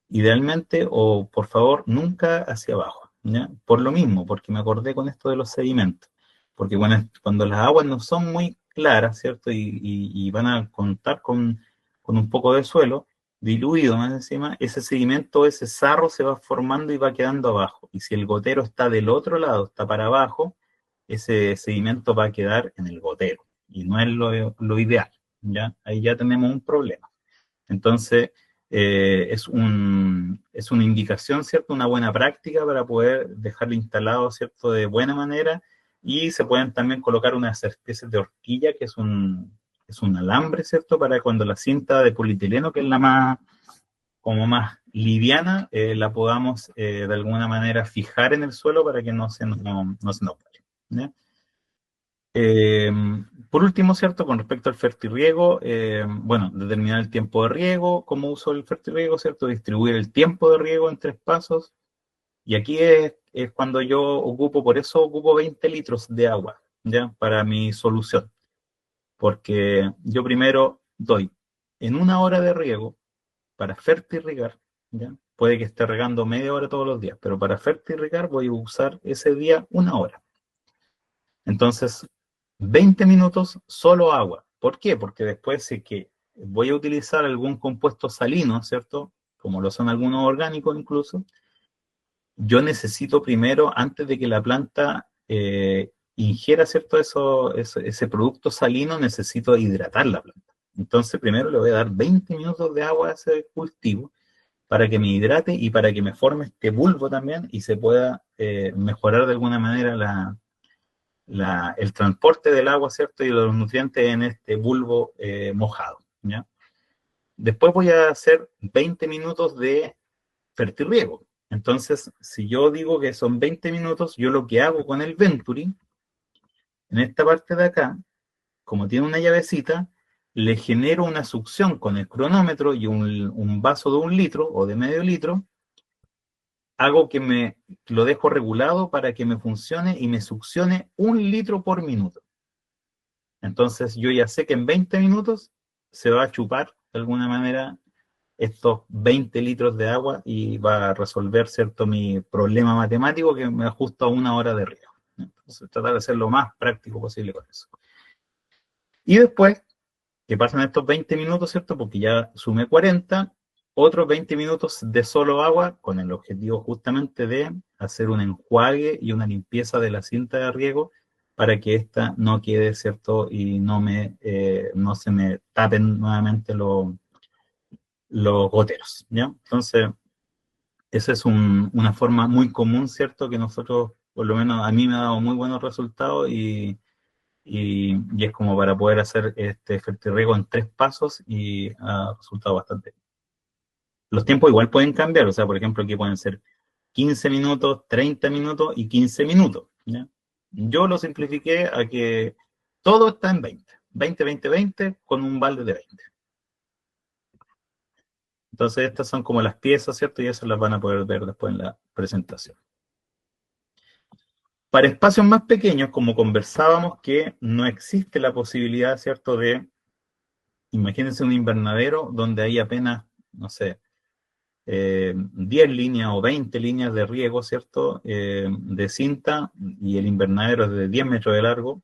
Idealmente, o por favor, nunca hacia abajo, ¿ya? Por lo mismo, porque me acordé con esto de los sedimentos. Porque bueno, cuando las aguas no son muy claras, ¿cierto? Y van a contar con un poco de suelo diluido más encima, ese sedimento, ese sarro se va formando y va quedando abajo. Y si el gotero está del otro lado, está para abajo, ese sedimento va a quedar en el gotero. Y no es lo ideal, ¿ya? Ahí ya tenemos un problema. Entonces, es una indicación, ¿cierto? Una buena práctica para poder dejarlo instalado, ¿cierto? De buena manera, y se pueden también colocar unas especies de horquilla, que es un alambre, ¿cierto? Para cuando la cinta de polietileno, que es la más, como más liviana, la podamos de alguna manera fijar en el suelo para que no se nos vaya, ¿ya? Eh, por último, ¿cierto? Con respecto al fertirriego, bueno, determinar el tiempo de riego, cómo uso el fertirriego, ¿cierto? Distribuir el tiempo de riego en 3 pasos. Y aquí es cuando yo ocupo, por eso ocupo 20 litros de agua, ¿ya? Para mi solución. Porque yo primero doy en una hora de riego, para fertirrigar, ¿ya? Puede que esté regando media hora todos los días, pero para fertirrigar voy a usar ese día una hora. Entonces, 20 minutos solo agua. ¿Por qué? Porque después sé que voy a utilizar algún compuesto salino, ¿cierto? Como lo son algunos orgánicos incluso. Yo necesito primero, antes de que la planta ingiera, ¿cierto? Ese producto salino, necesito hidratar la planta. Entonces, primero le voy a dar 20 minutos de agua a ese cultivo para que me hidrate y para que me forme este bulbo también y se pueda mejorar de alguna manera el transporte del agua, ¿cierto? Y los nutrientes en este bulbo mojado, ¿ya? Después voy a hacer 20 minutos de fertirriego. Entonces, si yo digo que son 20 minutos, yo lo que hago con el Venturi, en esta parte de acá, como tiene una llavecita, le genero una succión con el cronómetro y un vaso de 1 litro o de medio litro, hago que lo dejo regulado para que me funcione y me succione 1 litro por minuto. Entonces yo ya sé que en 20 minutos se va a chupar de alguna manera estos 20 litros de agua y va a resolver, ¿cierto?, mi problema matemático que me ajusta a una hora de riego. Entonces tratar de ser lo más práctico posible con eso. Y después, que pasan estos 20 minutos, ¿cierto?, porque ya sumé 40, otros 20 minutos de solo agua con el objetivo justamente de hacer un enjuague y una limpieza de la cinta de riego para que ésta no quede, ¿cierto?, y no se me tapen nuevamente los goteros, ¿ya? Entonces, esa es una forma muy común, ¿cierto?, que nosotros, por lo menos a mí me ha dado muy buenos resultados y es como para poder hacer este fertirriego en 3 pasos y ha resultado bastante bien. Los tiempos igual pueden cambiar, o sea, por ejemplo, aquí pueden ser 15 minutos, 30 minutos y 15 minutos, ¿ya? Yo lo simplifiqué a que todo está en 20, 20, 20, 20 con un balde de 20. Entonces estas son como las piezas, ¿cierto? Y eso las van a poder ver después en la presentación. Para espacios más pequeños, como conversábamos, que no existe la posibilidad, ¿cierto? Imagínense un invernadero donde hay apenas, no sé, 10 líneas o 20 líneas de riego, ¿cierto? De cinta, y el invernadero es de 10 metros de largo.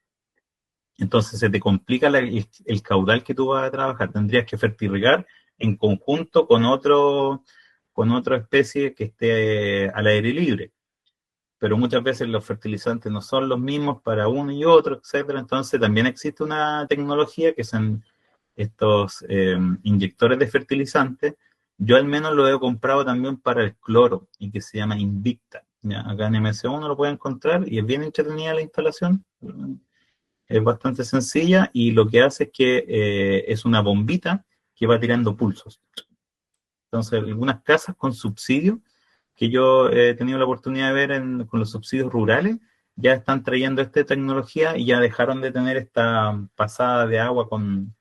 Entonces se te complica el caudal que tú vas a trabajar. Tendrías que fertirrigar en conjunto con otra especie que esté al aire libre. Pero muchas veces los fertilizantes no son los mismos para uno y otro, etcétera. Entonces también existe una tecnología que son estos inyectores de fertilizantes. Yo al menos lo he comprado también para el cloro y que se llama Invicta. ¿Ya? Acá en MS1 lo pueden encontrar y es bien entretenida la instalación. Es bastante sencilla y lo que hace es que es una bombita que va tirando pulsos. Entonces, algunas casas con subsidio, que yo he tenido la oportunidad de ver con los subsidios rurales, ya están trayendo esta tecnología y ya dejaron de tener esta pasada de agua con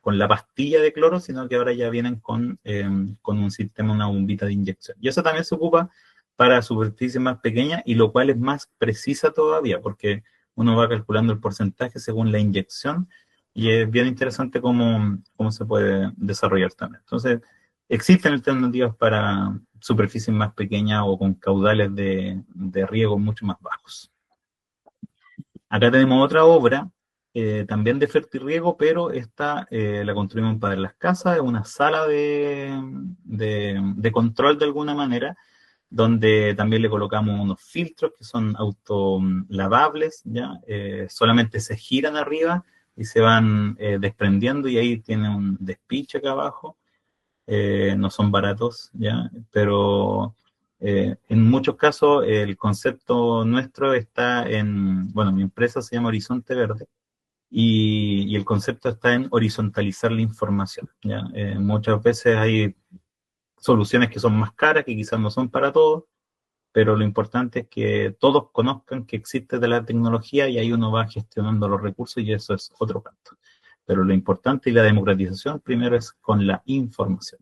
la pastilla de cloro, sino que ahora ya vienen con un sistema, una bombita de inyección. Y eso también se ocupa para superficies más pequeñas y lo cual es más precisa todavía, porque uno va calculando el porcentaje según la inyección y es bien interesante cómo se puede desarrollar también. Entonces, existen alternativas para superficies más pequeñas o con caudales de riego mucho más bajos. Acá tenemos otra obra, también de fertirriego, pero esta la construimos para las casas, es una sala de control de alguna manera, donde también le colocamos unos filtros que son autolavables, ¿ya? Solamente se giran arriba y se van desprendiendo y ahí tiene un despiche acá abajo. No son baratos, ¿ya? Pero en muchos casos el concepto nuestro está bueno, mi empresa se llama Horizonte Verde y el concepto está en horizontalizar la información, ¿ya? Muchas veces hay soluciones que son más caras, que quizás no son para todos, pero lo importante es que todos conozcan que existe de la tecnología y ahí uno va gestionando los recursos y eso es otro canto. Pero lo importante y la democratización primero es con la información.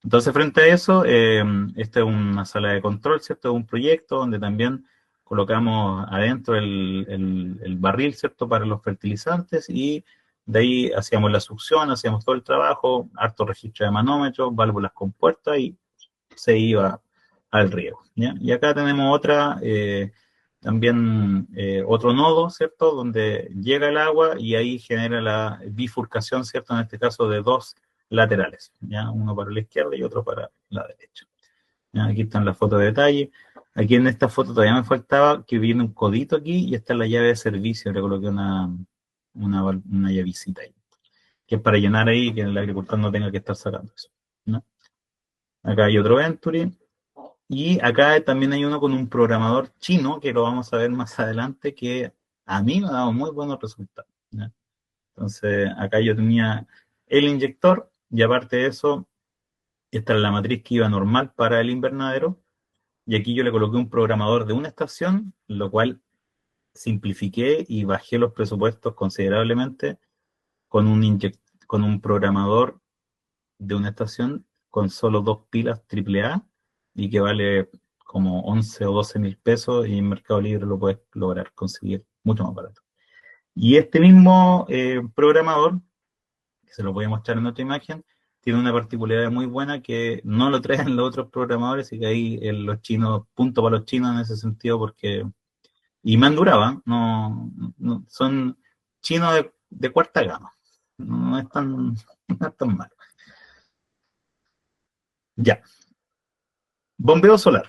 Entonces, frente a eso, esta es una sala de control, ¿cierto? Es un proyecto donde también colocamos adentro el barril, ¿cierto? Para los fertilizantes y De ahí hacíamos la succión, hacíamos todo el trabajo, harto registro de manómetros, válvulas con puerta y se iba al riego, ¿ya? Y acá tenemos otra, también otro nodo, ¿cierto? Donde llega el agua y ahí genera la bifurcación, ¿cierto? En este caso de dos laterales, ¿ya? Uno para la izquierda y otro para la derecha. ¿Ya? Aquí están las fotos de detalle. Aquí en esta foto todavía me faltaba que viene un codito aquí y esta es la llave de servicio. Le coloqué una llavecita ahí, que es para llenar ahí y que el agricultor no tenga que estar sacando eso, ¿no? Acá hay otro Venturi. Y acá también hay uno con un programador chino, que lo vamos a ver más adelante, que a mí me ha dado muy buenos resultados, ¿ya? Entonces, acá yo tenía el inyector y aparte de eso, esta es la matriz que iba normal para el invernadero. Y aquí yo le coloqué un programador de una estación, lo cual simplifiqué y bajé los presupuestos considerablemente con con un programador de una estación con solo dos pilas AAA y que vale como 11 o 12 mil pesos y en Mercado Libre lo puedes lograr conseguir mucho más barato. Y este mismo programador, que se lo voy a mostrar en otra imagen, tiene una particularidad muy buena que no lo traen los otros programadores y que ahí los chinos, punto para los chinos en ese sentido porque, y me han durado, ¿eh? Son chinos de cuarta gama, no es tan, no es tan malo. Ya, bombeo solar.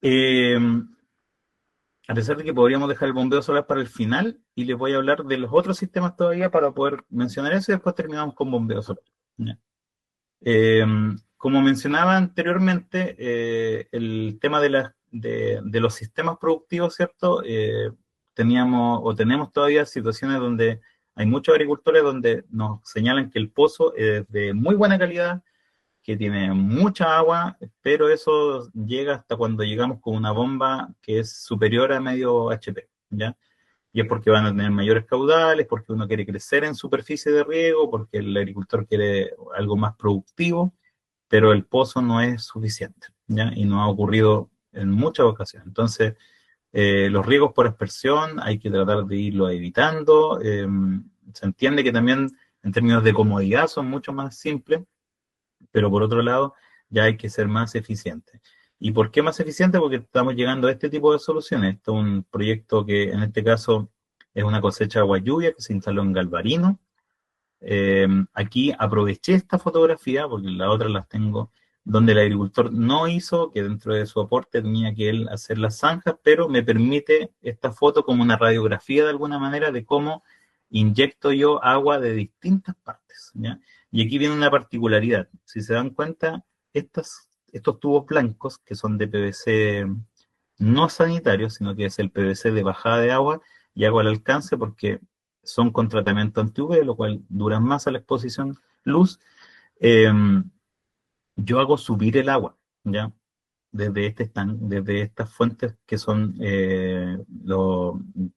Eh, a pesar de que podríamos dejar el bombeo solar para el final, y les voy a hablar de los otros sistemas todavía para poder mencionar eso y después terminamos con bombeo solar. ¿Ya? Eh, Como mencionaba anteriormente, el tema de los sistemas productivos, ¿cierto? Teníamos o tenemos todavía situaciones donde hay muchos agricultores donde nos señalan que el pozo es de muy buena calidad, que tiene mucha agua, pero eso llega hasta cuando llegamos con una bomba que es superior a medio HP, ¿ya? Y es porque van a tener mayores caudales, porque uno quiere crecer en superficie de riego, porque el agricultor quiere algo más productivo, pero el pozo no es suficiente, ¿ya? Y no ha ocurrido en muchas ocasiones. Entonces, los riegos por aspersión hay que tratar de irlo evitando. Se entiende que también en términos de comodidad son mucho más simples, pero por otro lado ya hay que ser más eficiente. ¿Y por qué más eficiente? Porque estamos llegando a este tipo de soluciones. Esto es un proyecto que en este caso es una cosecha de agua lluvia que se instaló en Galvarino. Aquí aproveché esta fotografía, porque las otras las tengo, donde el agricultor no hizo, que dentro de su aporte tenía que él hacer las zanjas, pero me permite esta foto como una radiografía de alguna manera de cómo inyecto yo agua de distintas partes, ¿ya? Y aquí viene una particularidad. Si se dan cuenta, estos tubos blancos, que son de PVC no sanitario, sino que es el PVC de bajada de agua y agua al alcance, porque son con tratamiento anti-UV, lo cual duran más a la exposición luz. Eh, yo hago subir el agua, ¿ya? Desde estas fuentes que son,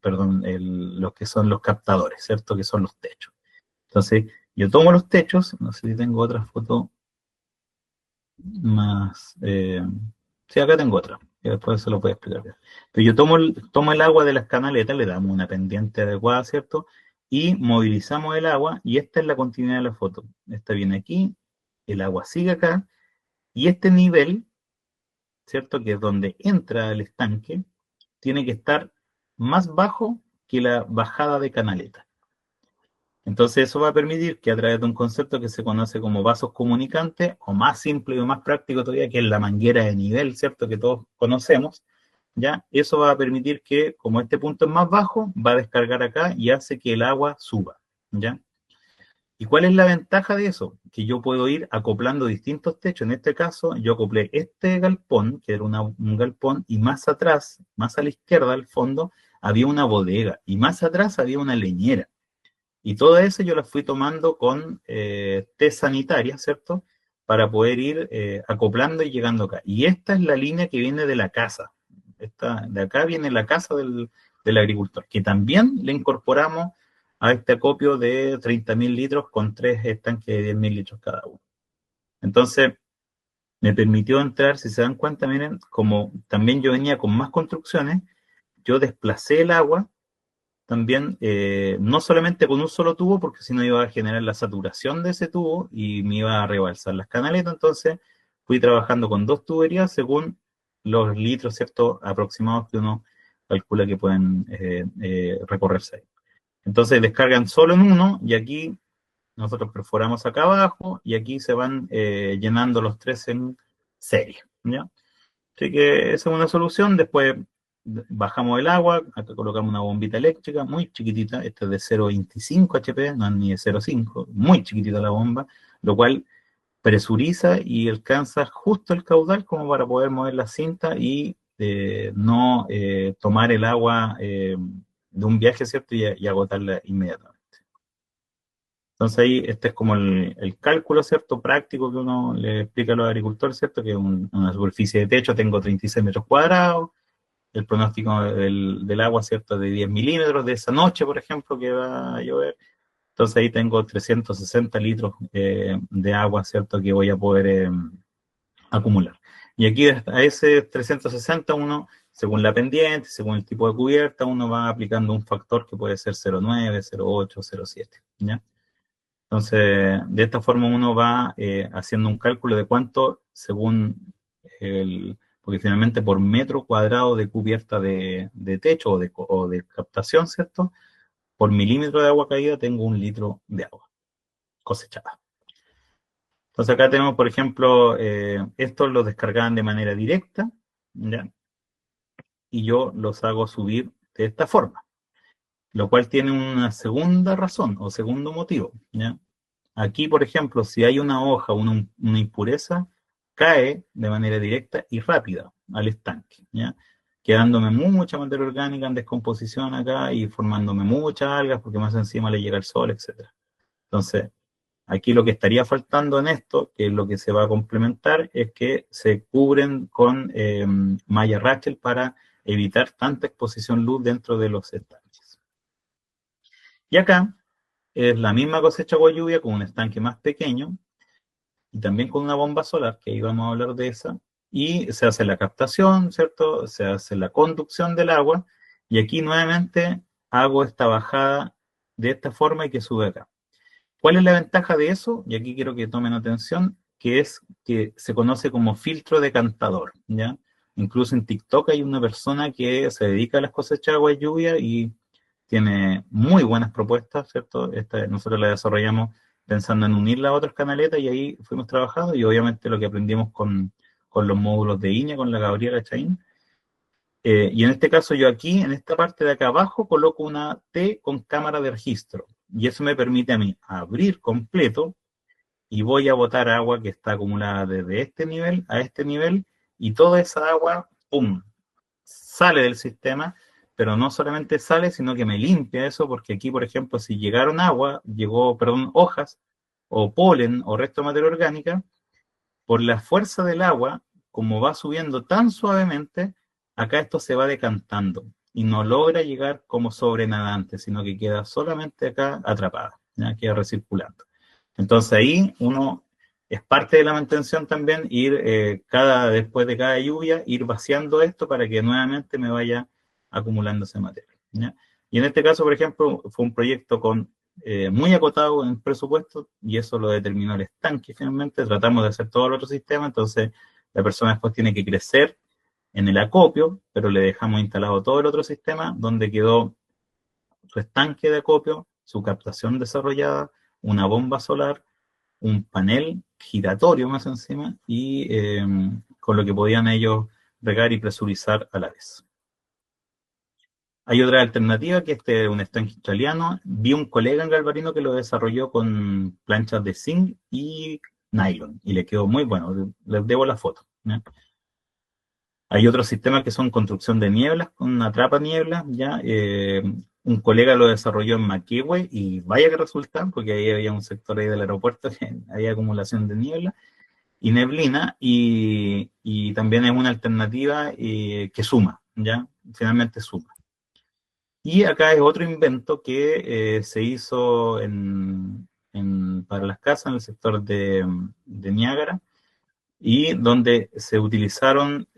perdón, los que son los captadores, ¿cierto? Que son los techos. Entonces, yo tomo los techos, no sé si tengo otra foto más. Sí, acá tengo otra, que después se lo puedo explicar bien. Pero yo tomo el agua de las canaletas, le damos una pendiente adecuada, ¿cierto? Y movilizamos el agua, y esta es la continuidad de la foto. Esta viene aquí, el agua sigue acá, y este nivel, ¿cierto? Que es donde entra el estanque, tiene que estar más bajo que la bajada de canaleta. Entonces eso va a permitir que a través de un concepto que se conoce como vasos comunicantes, o más simple o más práctico todavía, que es la manguera de nivel, ¿cierto? Que todos conocemos, ¿ya? Eso va a permitir que, como este punto es más bajo, va a descargar acá y hace que el agua suba, ¿ya? ¿Y cuál es la ventaja de eso? Que yo puedo ir acoplando distintos techos. En este caso, yo acoplé este galpón, que era un galpón, y más atrás, más a la izquierda, al fondo, había una bodega, y más atrás había una leñera. Y todo eso yo las fui tomando con test sanitaria, ¿cierto? Para poder ir acoplando y llegando acá. Y esta es la línea que viene de la casa. De acá viene la casa del agricultor, que también le incorporamos a este acopio de 30.000 litros con tres estanques de 10.000 litros cada uno. Entonces, me permitió entrar, si se dan cuenta, miren, como también yo venía con más construcciones, yo desplacé el agua también, no solamente con un solo tubo, porque si no iba a generar la saturación de ese tubo y me iba a rebalsar las canaletas, entonces fui trabajando con dos tuberías según los litros, ¿cierto?, aproximados que uno calcula que pueden recorrerse ahí. Entonces descargan solo en uno y aquí nosotros perforamos acá abajo y aquí se van llenando los tres en serie, ¿ya? Así que esa es una solución. Después bajamos el agua, acá colocamos una bombita eléctrica muy chiquitita, esta es de 0,25 HP, no es ni de 0,5, muy chiquitita la bomba, lo cual presuriza y alcanza justo el caudal como para poder mover la cinta y no tomar el agua de un viaje, ¿cierto? Y agotarla inmediatamente. Entonces ahí este es como el cálculo, ¿cierto? Práctico que uno le explica a los agricultores, ¿cierto? Que una superficie de techo tengo 36 metros cuadrados, el pronóstico del agua, ¿cierto? De 10 milímetros de esa noche, por ejemplo, que va a llover. Entonces ahí tengo 360 litros de agua, ¿cierto? Que voy a poder acumular. Y aquí a ese 360 uno, según la pendiente, según el tipo de cubierta, uno va aplicando un factor que puede ser 0,9, 0,8, 0,7, ¿ya? Entonces, de esta forma uno va haciendo un cálculo de cuánto, según porque finalmente por metro cuadrado de cubierta de techo o de captación, ¿cierto? Por milímetro de agua caída tengo 1 litro de agua cosechada. Entonces acá tenemos, por ejemplo, estos los descargaban de manera directa, ¿ya? Y yo los hago subir de esta forma, lo cual tiene una segunda razón o segundo motivo, ¿ya? Aquí, por ejemplo, si hay una hoja, una impureza, cae de manera directa y rápida al estanque, ¿ya? Quedándome mucha materia orgánica en descomposición acá y formándome muchas algas porque más encima le llega el sol, etcétera. Entonces, aquí lo que estaría faltando en esto, que es lo que se va a complementar, es que se cubren con malla Rachel para evitar tanta exposición luz dentro de los estanques. Y acá es la misma cosecha agua lluvia con un estanque más pequeño y también con una bomba solar, que ahí vamos a hablar de esa, y se hace la captación, ¿cierto? Se hace la conducción del agua y aquí nuevamente hago esta bajada de esta forma y que sube acá. ¿Cuál es la ventaja de eso? Y aquí quiero que tomen atención, que es que se conoce como filtro decantador, ¿ya? Incluso en TikTok hay una persona que se dedica a las cosechas de agua y lluvia y tiene muy buenas propuestas, ¿cierto? Nosotros la desarrollamos pensando en unirla a otras canaletas y ahí fuimos trabajando y obviamente lo que aprendimos con los módulos de INEA, con la Gabriela Chaín. Y en este caso yo aquí, en esta parte de acá abajo, coloco una T con cámara de registro y eso me permite a mí abrir completo y voy a botar agua que está acumulada desde este nivel a este nivel y toda esa agua, ¡pum!, sale del sistema, pero no solamente sale, sino que me limpia eso, porque aquí, por ejemplo, si llegaron agua, perdón, hojas, o polen, o resto de materia orgánica, por la fuerza del agua, como va subiendo tan suavemente, acá esto se va decantando y no logra llegar como sobrenadante, sino que queda solamente acá atrapada, ¿ya? Queda recirculando. Entonces ahí uno es parte de la mantención también ir después de cada lluvia, ir vaciando esto para que nuevamente me vaya acumulando ese material, ¿ya? Y en este caso, por ejemplo, fue un proyecto con muy acotado en presupuesto y eso lo determinó el estanque finalmente. Tratamos de hacer todo el otro sistema, entonces la persona después tiene que crecer en el acopio, pero le dejamos instalado todo el otro sistema donde quedó su estanque de acopio, su captación desarrollada, una bomba solar, un panel giratorio más encima y con lo que podían ellos regar y presurizar a la vez. Hay otra alternativa que este es un estanque australiano. Vi un colega en Galvarino que lo desarrolló con planchas de zinc y nylon y le quedó muy bueno. Les debo la foto, ¿ya? Hay otros sistemas que son construcción de nieblas con una trapa niebla, ¿ya? Un colega lo desarrolló en Maquehue y vaya que resulta, porque ahí había un sector ahí del aeropuerto que había acumulación de niebla y neblina y también es una alternativa que suma, ¿ya? Finalmente suma. Y acá es otro invento que se hizo para las casas en el sector de Niágara y donde se utilizaron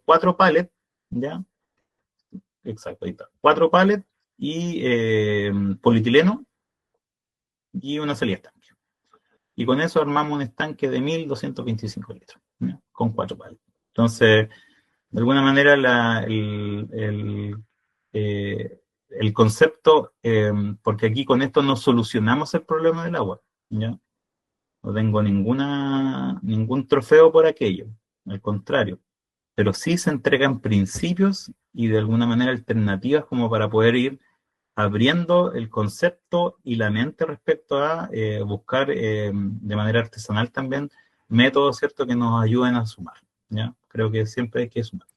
4 pallets, ¿ya? Exacto, ahí está. 4 pallets y polietileno y una salida estanque. Y con eso armamos un estanque de 1.225 litros, ¿ya? Con 4 palos. Entonces, de alguna manera el concepto, porque aquí con esto no solucionamos el problema del agua, ¿ya? No tengo ningún trofeo por aquello, al contrario, pero sí se entregan principios y de alguna manera alternativas como para poder ir abriendo el concepto y la mente respecto a buscar de manera artesanal también métodos, ¿cierto?, que nos ayuden a sumar, ¿ya? Creo que siempre hay que sumar.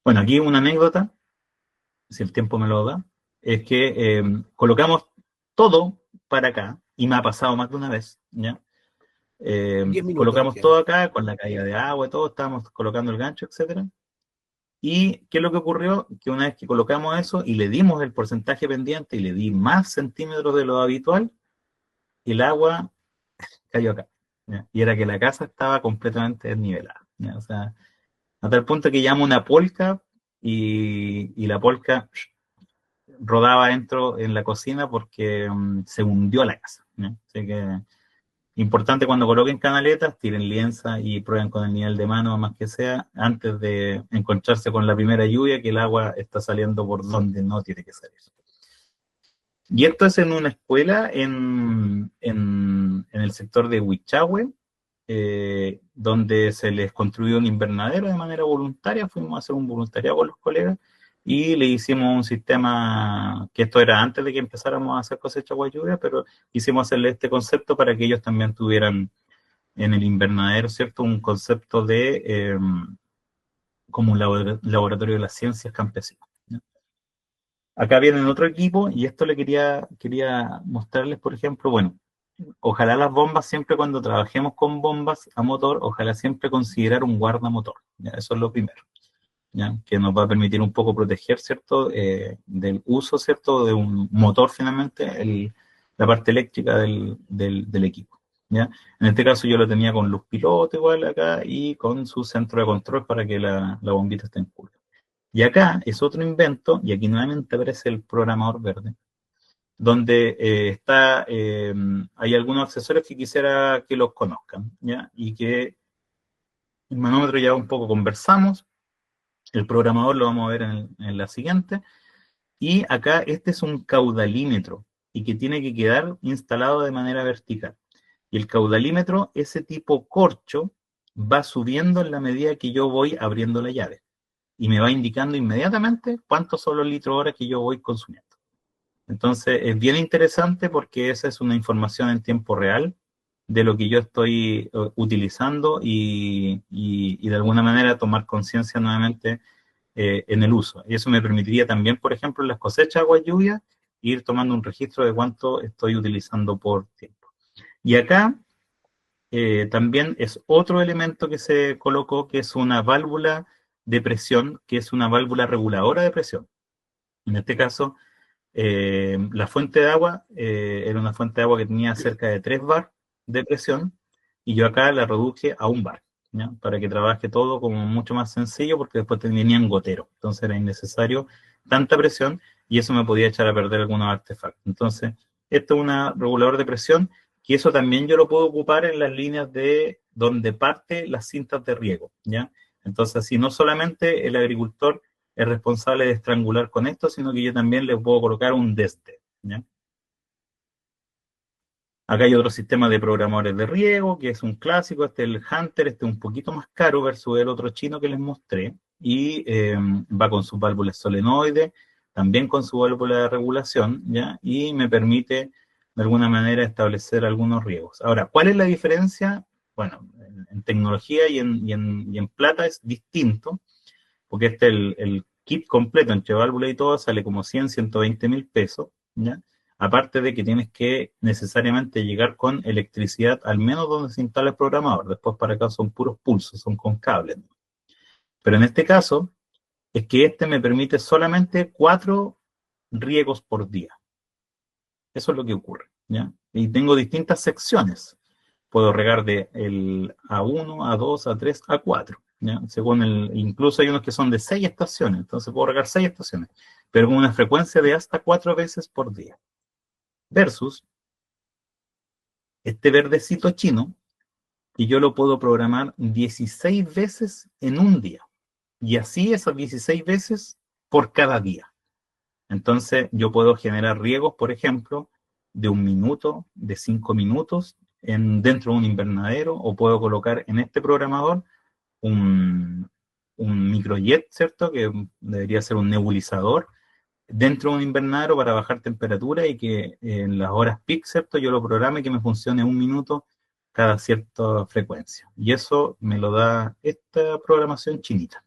Bueno, aquí una anécdota, si el tiempo me lo da, es que colocamos todo para acá, y me ha pasado más de una vez, ¿ya? 10 minutos nos Colocamos quedan. todo acá, con la caída de agua y todo, estábamos colocando el gancho, etcétera. ¿Y qué es lo que ocurrió? Que una vez que colocamos eso y le dimos el porcentaje pendiente y le di más centímetros de lo habitual, el agua cayó acá, ¿ya? Y era que la casa estaba completamente desnivelada, ¿ya? O sea, a tal punto que llamo una polca y la polca rodaba dentro en la cocina porque se hundió la casa, ¿no? Así que importante cuando coloquen canaletas, tiren lienza y prueben con el nivel de mano, más que sea, antes de encontrarse con la primera lluvia, que el agua está saliendo por donde no tiene que salir. Y esto es en una escuela en el sector de Huichahue, donde se les construyó un invernadero de manera voluntaria. Fuimos a hacer un voluntariado con los colegas y le hicimos un sistema, que esto era antes de que empezáramos a hacer cosecha guayuya, pero quisimos hacerle este concepto para que ellos también tuvieran en el invernadero, ¿cierto?, un concepto de como un laboratorio de las ciencias campesinas, ¿no? Acá viene otro equipo y esto le quería mostrarles, por ejemplo, bueno, ojalá las bombas, siempre cuando trabajemos con bombas a motor, ojalá siempre considerar un guardamotor, ¿ya? Eso es lo primero, ¿ya? Que nos va a permitir un poco proteger, ¿cierto?, del uso, ¿cierto?, de un motor finalmente, la parte eléctrica del equipo, ¿ya? En este caso yo lo tenía con luz piloto igual acá y con su centro de control para que la bombita esté en curva. Y acá es otro invento, y aquí nuevamente aparece el programador verde, donde hay algunos accesorios que quisiera que los conozcan, ¿ya? Y que el manómetro ya un poco conversamos, el programador lo vamos a ver en la siguiente, y acá este es un caudalímetro, y que tiene que quedar instalado de manera vertical. Y el caudalímetro, ese tipo corcho, va subiendo en la medida que yo voy abriendo la llave, y me va indicando inmediatamente cuántos son los litros hora que yo voy consumiendo. Entonces, es bien interesante porque esa es una información en tiempo real de lo que yo estoy utilizando y de alguna manera tomar conciencia nuevamente en el uso. Y eso me permitiría también, por ejemplo, en las cosechas agua lluvia, ir tomando un registro de cuánto estoy utilizando por tiempo. Y acá también es otro elemento que se colocó, que es una válvula de presión, que es una válvula reguladora de presión. En este caso, la fuente de agua era una fuente de agua que tenía cerca de 3 bar de presión y yo acá la reduje a 1 bar, ¿ya? Para que trabaje todo como mucho más sencillo porque después venían goteros, entonces era innecesario tanta presión y eso me podía echar a perder algunos artefactos. Entonces, esto es un regulador de presión que eso también yo lo puedo ocupar en las líneas de donde parte las cintas de riego, ¿ya? Entonces, así no solamente el agricultor es responsable de estrangular con esto, sino que yo también le puedo colocar un desde, ¿ya? Acá hay otro sistema de programadores de riego, que es un clásico, este es el Hunter, este es un poquito más caro versus el otro chino que les mostré, y va con sus válvulas solenoides, también con su válvula de regulación, ¿ya? Y me permite de alguna manera establecer algunos riegos. Ahora, ¿cuál es la diferencia? Bueno, en tecnología y en plata es distinto, porque el kit completo entre válvula y todo sale como 120 mil pesos, ¿ya? Aparte de que tienes que necesariamente llegar con electricidad, al menos donde se instala el programador. Después para acá son puros pulsos, son con cables, ¿no? Pero en este caso, es que este me permite solamente 4 riegos por día. Eso es lo que ocurre, ¿ya? Y tengo distintas secciones. Puedo regar de el A1, A2, A3, A4, ¿ya? Según incluso hay unos que son de 6 estaciones, entonces puedo regar 6 estaciones. pero con una frecuencia de hasta 4 veces por día. Versus este verdecito chino, que yo lo puedo programar 16 veces en un día. Y así esas 16 veces por cada día. Entonces yo puedo generar riegos, por ejemplo, de 1 minuto, de 5 minutos dentro de un invernadero, o puedo colocar en este programador un, un microjet, ¿cierto? Que debería ser un nebulizador dentro de un invernadero para bajar temperatura y que en las horas peak, ¿cierto? Yo lo programe y que me funcione 1 minuto cada cierta frecuencia. Y eso me lo da esta programación chinita.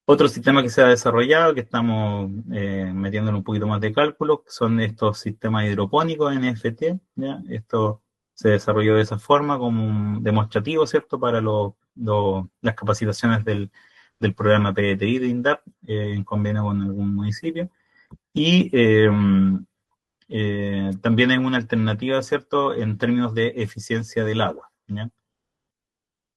Otro sistema que se ha desarrollado, que estamos metiéndole un poquito más de cálculo, son estos sistemas hidropónicos NFT, ¿ya? Esto se desarrolló de esa forma como un demostrativo, ¿cierto?, para las capacitaciones del programa PDTI de INDAP, en convenio con algún municipio. Y también es una alternativa, ¿cierto?, en términos de eficiencia del agua, ¿ya?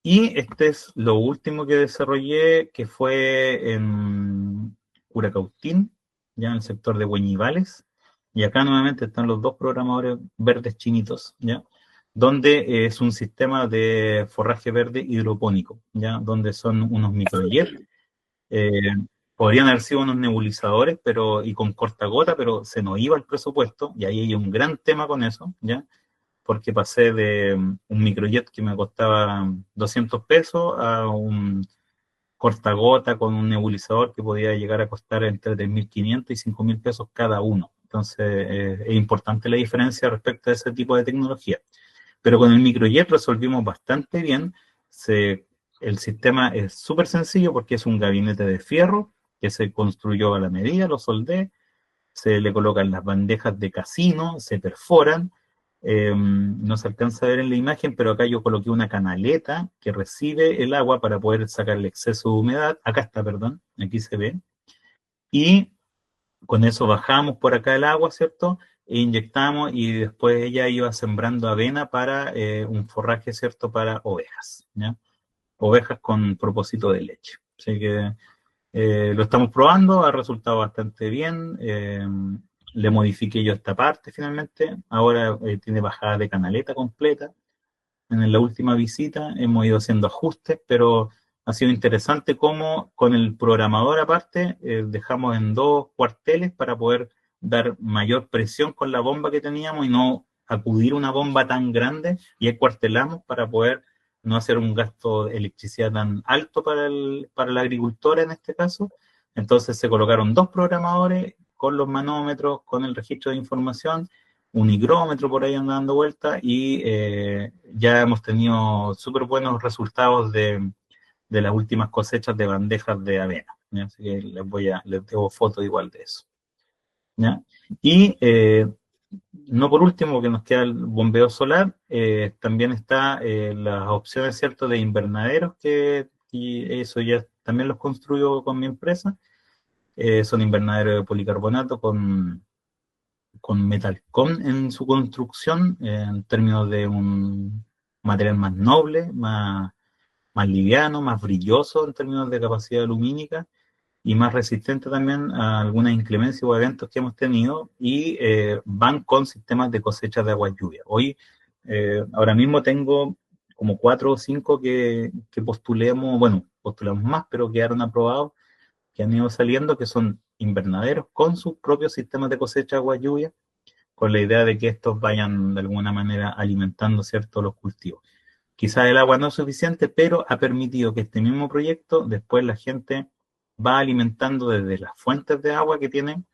Y este es lo último que desarrollé, que fue en Curacautín, ya en el sector de Hueñivales. Y acá nuevamente están los dos programadores verdes chinitos, ¿ya? Donde es un sistema de forraje verde hidropónico, ¿ya? Donde son unos microjets. eh, Podrían haber sido unos nebulizadores y con cortagota, pero se nos iba el presupuesto, y ahí hay un gran tema con eso, ¿ya? Porque pasé de un microjet que me costaba 200 pesos a un cortagota con un nebulizador que podía llegar a costar entre 3.500 y 5.000 pesos cada uno. Entonces, es importante la diferencia respecto a ese tipo de tecnología. Pero con el microjet resolvimos bastante bien. El sistema es súper sencillo porque es un gabinete de fierro que se construyó a la medida, lo soldé, se le colocan las bandejas de casino, se perforan, no se alcanza a ver en la imagen, pero acá yo coloqué una canaleta que recibe el agua para poder sacar el exceso de humedad. Acá está, perdón, aquí se ve. Y con eso bajamos por acá el agua, ¿cierto? E inyectamos y después ella iba sembrando avena para un forraje, ¿cierto? Para ovejas, ¿ya? Ovejas con propósito de leche. Así que lo estamos probando, ha resultado bastante bien. Le modifiqué yo esta parte finalmente. Ahora tiene bajada de canaleta completa. En la última visita hemos ido haciendo ajustes, pero ha sido interesante cómo con el programador aparte dejamos en 2 cuarteles para poder dar mayor presión con la bomba que teníamos y no acudir a una bomba tan grande, y ahí cuartelamos para poder no hacer un gasto de electricidad tan alto para la agricultora en este caso. Entonces se colocaron 2 programadores con los manómetros, con el registro de información, un higrómetro por ahí andando vuelta, y ya hemos tenido súper buenos resultados de las últimas cosechas de bandejas de avena, ¿ya? Así que les debo foto igual de eso, ¿ya? Y no por último, que nos queda el bombeo solar, también está las opciones, ¿cierto?, de invernaderos, y eso ya también los construyo con mi empresa. Son invernaderos de policarbonato con metalcón en su construcción, en términos de un material más noble, más liviano, más brilloso en términos de capacidad lumínica, y más resistente también a algunas inclemencias o eventos que hemos tenido, y van con sistemas de cosecha de agua lluvia. Hoy, ahora mismo tengo como 4 o 5 que postulamos más, pero quedaron aprobados, que han ido saliendo, que son invernaderos con sus propios sistemas de cosecha de agua lluvia, con la idea de que estos vayan de alguna manera alimentando, ¿cierto?, los cultivos. Quizás el agua no es suficiente, pero ha permitido que este mismo proyecto, después la gente va alimentando desde las fuentes de agua que tienen,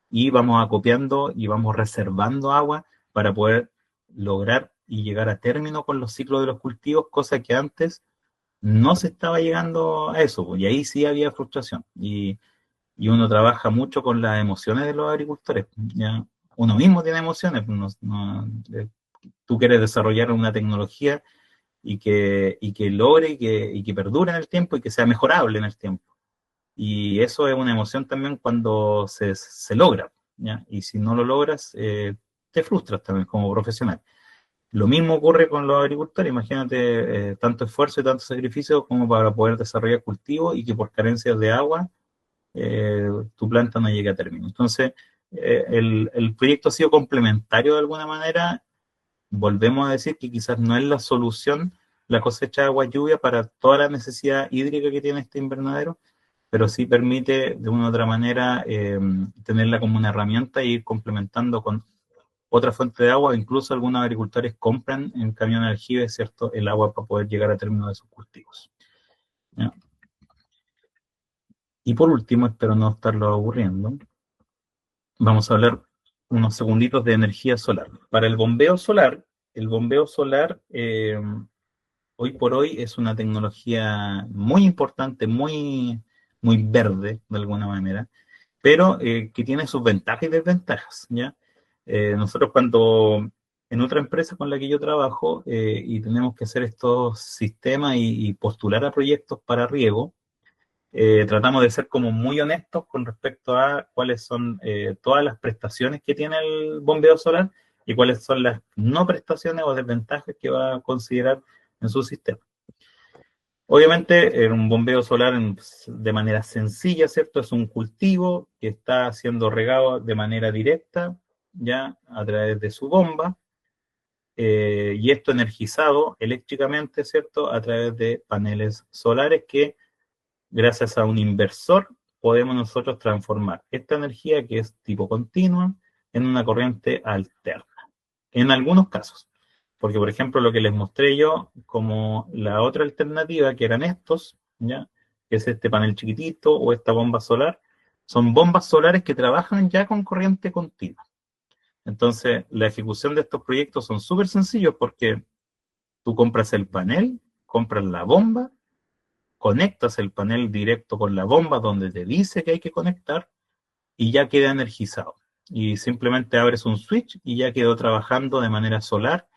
y vamos acopiando y vamos reservando agua para poder lograr y llegar a término con los ciclos de los cultivos, cosa que antes no se estaba llegando a eso, y ahí sí había frustración. Y uno trabaja mucho con las emociones de los agricultores, ¿ya? Uno mismo tiene emociones, tú quieres desarrollar una tecnología y que logre y que perdure en el tiempo y que sea mejorable en el tiempo. Y eso es una emoción también cuando se logra, ¿ya? Y si no lo logras, te frustras también como profesional. Lo mismo ocurre con los agricultores. Imagínate tanto esfuerzo y tanto sacrificio como para poder desarrollar cultivos, y que por carencias de agua tu planta no llegue a término. Entonces, el proyecto ha sido complementario de alguna manera. Volvemos a decir que quizás no es la solución la cosecha de agua lluvia para toda la necesidad hídrica que tiene este invernadero, pero sí permite de una u otra manera tenerla como una herramienta e ir complementando con otra fuente de agua. Incluso algunos agricultores compran en camión de aljibe, ¿cierto?, el agua para poder llegar a término de sus cultivos. ¿Ya? Y por último, espero no estarlo aburriendo, vamos a hablar unos segunditos de energía solar. Para el bombeo solar hoy por hoy es una tecnología muy importante, muy verde de alguna manera, pero que tiene sus ventajas y desventajas, ¿ya? Nosotros cuando en otra empresa con la que yo trabajo y tenemos que hacer estos sistemas y postular a proyectos para riego, tratamos de ser como muy honestos con respecto a cuáles son todas las prestaciones que tiene el bombeo solar y cuáles son las no prestaciones o desventajas que va a considerar en su sistema. Obviamente, un bombeo solar de manera sencilla, ¿cierto? Es un cultivo que está siendo regado de manera directa, ya a través de su bomba, y esto energizado eléctricamente, ¿cierto? A través de paneles solares que, gracias a un inversor, podemos nosotros transformar esta energía, que es tipo continua, en una corriente alterna. En algunos casos. Porque, por ejemplo, lo que les mostré yo como la otra alternativa, que eran estos, ¿ya? Que es este panel chiquitito o esta bomba solar, son bombas solares que trabajan ya con corriente continua. Entonces, la ejecución de estos proyectos son súper sencillos porque tú compras el panel, compras la bomba, conectas el panel directo con la bomba donde te dice que hay que conectar y ya queda energizado. Y simplemente abres un switch y ya quedó trabajando de manera solar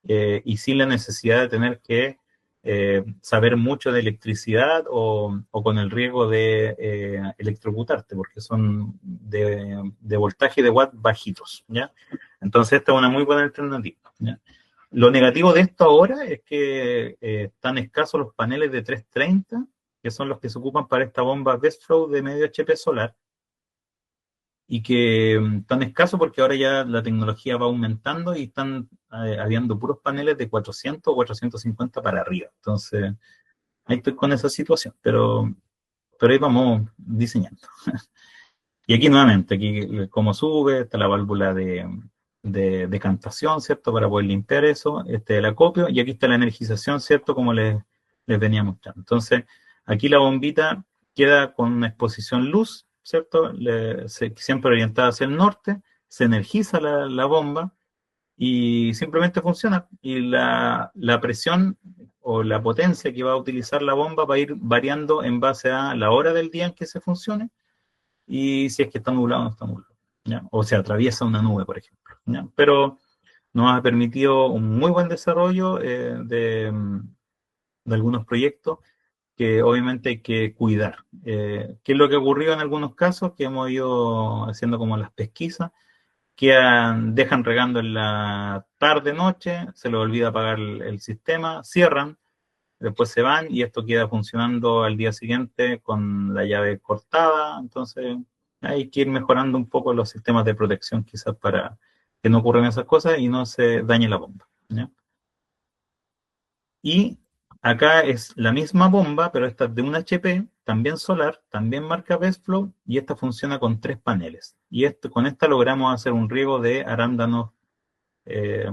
y sin la necesidad de tener que saber mucho de electricidad o con el riesgo de electrocutarte, porque son de voltaje y de watt bajitos, ¿ya? Entonces esta es una muy buena alternativa, ¿ya? Lo negativo de esto ahora es que están escasos los paneles de 330, que son los que se ocupan para esta bomba Best Flow de medio HP solar, y que tan escaso porque ahora ya la tecnología va aumentando y están habiendo puros paneles de 400 o 450 para arriba. Entonces, ahí estoy con esa situación, pero ahí vamos diseñando. Y aquí nuevamente, aquí como sube, está la válvula de decantación, ¿cierto? Para poder limpiar eso, este el acopio, y aquí está la energización, ¿cierto? Como les venía mostrando. Entonces, aquí la bombita queda con una exposición luz, ¿cierto? Siempre orientada hacia el norte, se energiza la bomba y simplemente funciona. Y la presión o la potencia que va a utilizar la bomba va a ir variando en base a la hora del día en que se funcione y si es que está nublado o no está nublado, ¿ya? O se atraviesa una nube, por ejemplo, ¿ya? Pero nos ha permitido un muy buen desarrollo de algunos proyectos que obviamente hay que cuidar. ¿Qué es lo que ocurrió en algunos casos? Que hemos ido haciendo como las pesquisas, que dejan regando en la tarde-noche, se les olvida apagar el sistema, cierran, después se van y esto queda funcionando al día siguiente con la llave cortada. Entonces hay que ir mejorando un poco los sistemas de protección quizás para que no ocurran esas cosas y no se dañe la bomba, ¿ya? Y acá es la misma bomba, pero esta es de un HP, también solar, también marca Bestflow, y esta funciona con 3 paneles. Y con esta logramos hacer un riego de arándanos eh,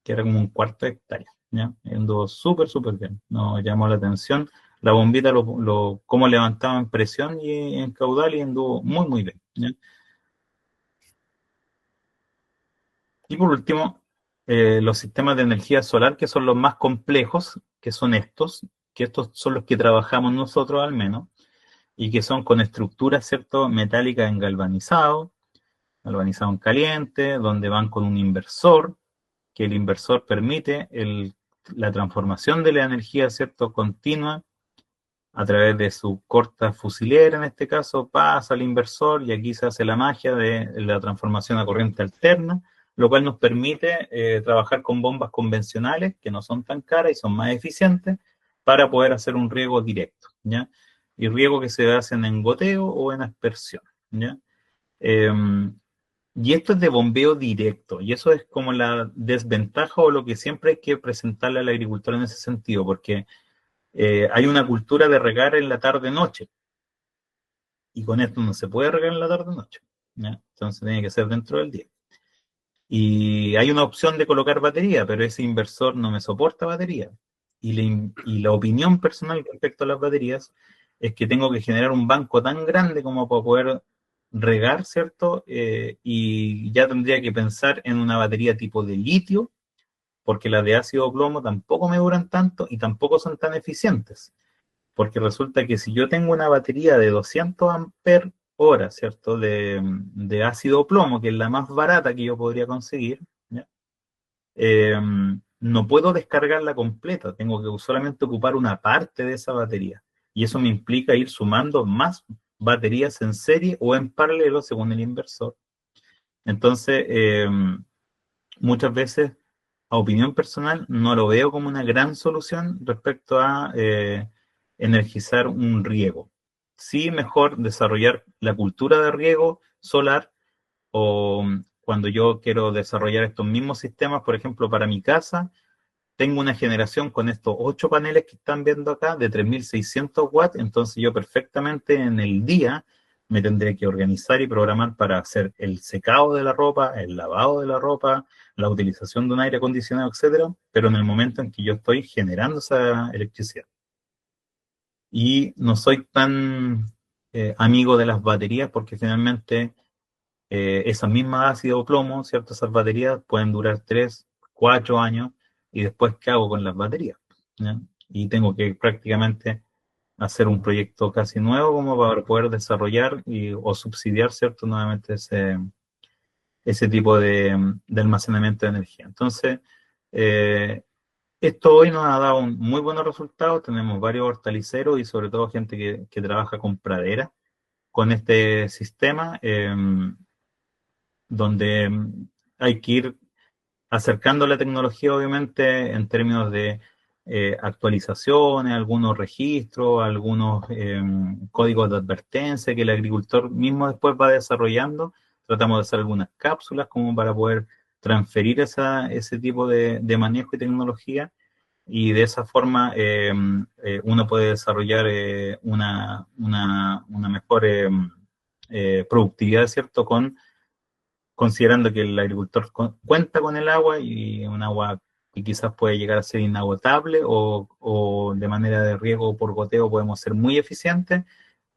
que era como un cuarto de hectárea, ¿ya? Anduvo súper, súper bien. Nos llamó la atención la bombita, cómo levantaba en presión y en caudal y anduvo muy, muy bien, ¿ya? Y por último, los sistemas de energía solar, que son los más complejos, que estos son los que trabajamos nosotros al menos, y que son con estructuras, ¿cierto?, metálicas en galvanizado en caliente, donde van con un inversor, que el inversor permite la transformación de la energía, ¿cierto?, continua a través de su corta fusilera, en este caso, pasa al inversor y aquí se hace la magia de la transformación a corriente alterna, lo cual nos permite trabajar con bombas convencionales que no son tan caras y son más eficientes para poder hacer un riego directo, ¿ya? y riego que se hacen en goteo o en aspersión, ¿ya? Y esto es de bombeo directo, y eso es como la desventaja o lo que siempre hay que presentarle al agricultor en ese sentido, porque hay una cultura de regar en la tarde-noche, y con esto no se puede regar en la tarde-noche, ¿ya? Entonces tiene que ser dentro del día. Y hay una opción de colocar batería, pero ese inversor no me soporta batería. Y la opinión personal respecto a las baterías es que tengo que generar un banco tan grande como para poder regar, ¿cierto? Y ya tendría que pensar en una batería tipo de litio, porque las de ácido plomo tampoco me duran tanto y tampoco son tan eficientes. Porque resulta que si yo tengo una batería de 200 amperes hora, ¿cierto? De ácido plomo, que es la más barata que yo podría conseguir, ¿ya? Eh, no puedo descargarla completa, tengo que solamente ocupar una parte de esa batería. Y eso me implica ir sumando más baterías en serie o en paralelo según el inversor. Entonces, muchas veces, a opinión personal, no lo veo como una gran solución respecto a energizar un riego. Sí, mejor desarrollar la cultura de riego solar o cuando yo quiero desarrollar estos mismos sistemas, por ejemplo, para mi casa, tengo una generación con estos 8 paneles que están viendo acá de 3600 watts, entonces yo perfectamente en el día me tendré que organizar y programar para hacer el secado de la ropa, el lavado de la ropa, la utilización de un aire acondicionado, etcétera, pero en el momento en que yo estoy generando esa electricidad. Y no soy tan amigo de las baterías porque finalmente esas mismas ácido plomo, ¿cierto? Esas baterías pueden durar 3 4 años y después, ¿qué hago con las baterías? ¿Ya? Y tengo que prácticamente hacer un proyecto casi nuevo como para poder desarrollar o subsidiar, ¿cierto? Nuevamente ese tipo de almacenamiento de energía. Entonces, eh, esto hoy nos ha dado muy buenos resultados. Tenemos varios hortaliceros y sobre todo gente que trabaja con pradera con este sistema. Donde hay que ir acercando la tecnología, obviamente, en términos de actualizaciones, algunos registros, algunos códigos de advertencia que el agricultor mismo después va desarrollando. Tratamos de hacer algunas cápsulas como para poder transferir ese tipo de manejo y tecnología y de esa forma uno puede desarrollar una mejor productividad, ¿cierto? Considerando que el agricultor cuenta con el agua y un agua que quizás puede llegar a ser inagotable o de manera de riego por goteo podemos ser muy eficientes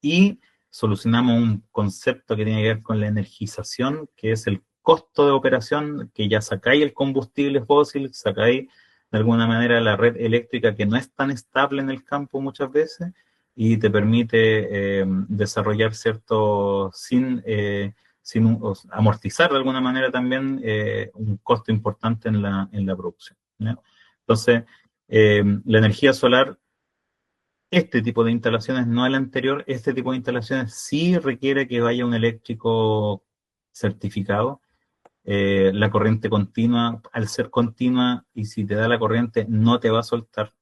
y solucionamos un concepto que tiene que ver con la energización, que es el costo de operación, que ya sacáis el combustible fósil, sacáis de alguna manera la red eléctrica que no es tan estable en el campo muchas veces y te permite desarrollar cierto amortizar de alguna manera también un costo importante en la producción, ¿ya? Entonces, la energía solar, este tipo de instalaciones, no el anterior, este tipo de instalaciones sí requiere que vaya un eléctrico certificado. La corriente continua, al ser continua, y si te da la corriente, no te va a soltar.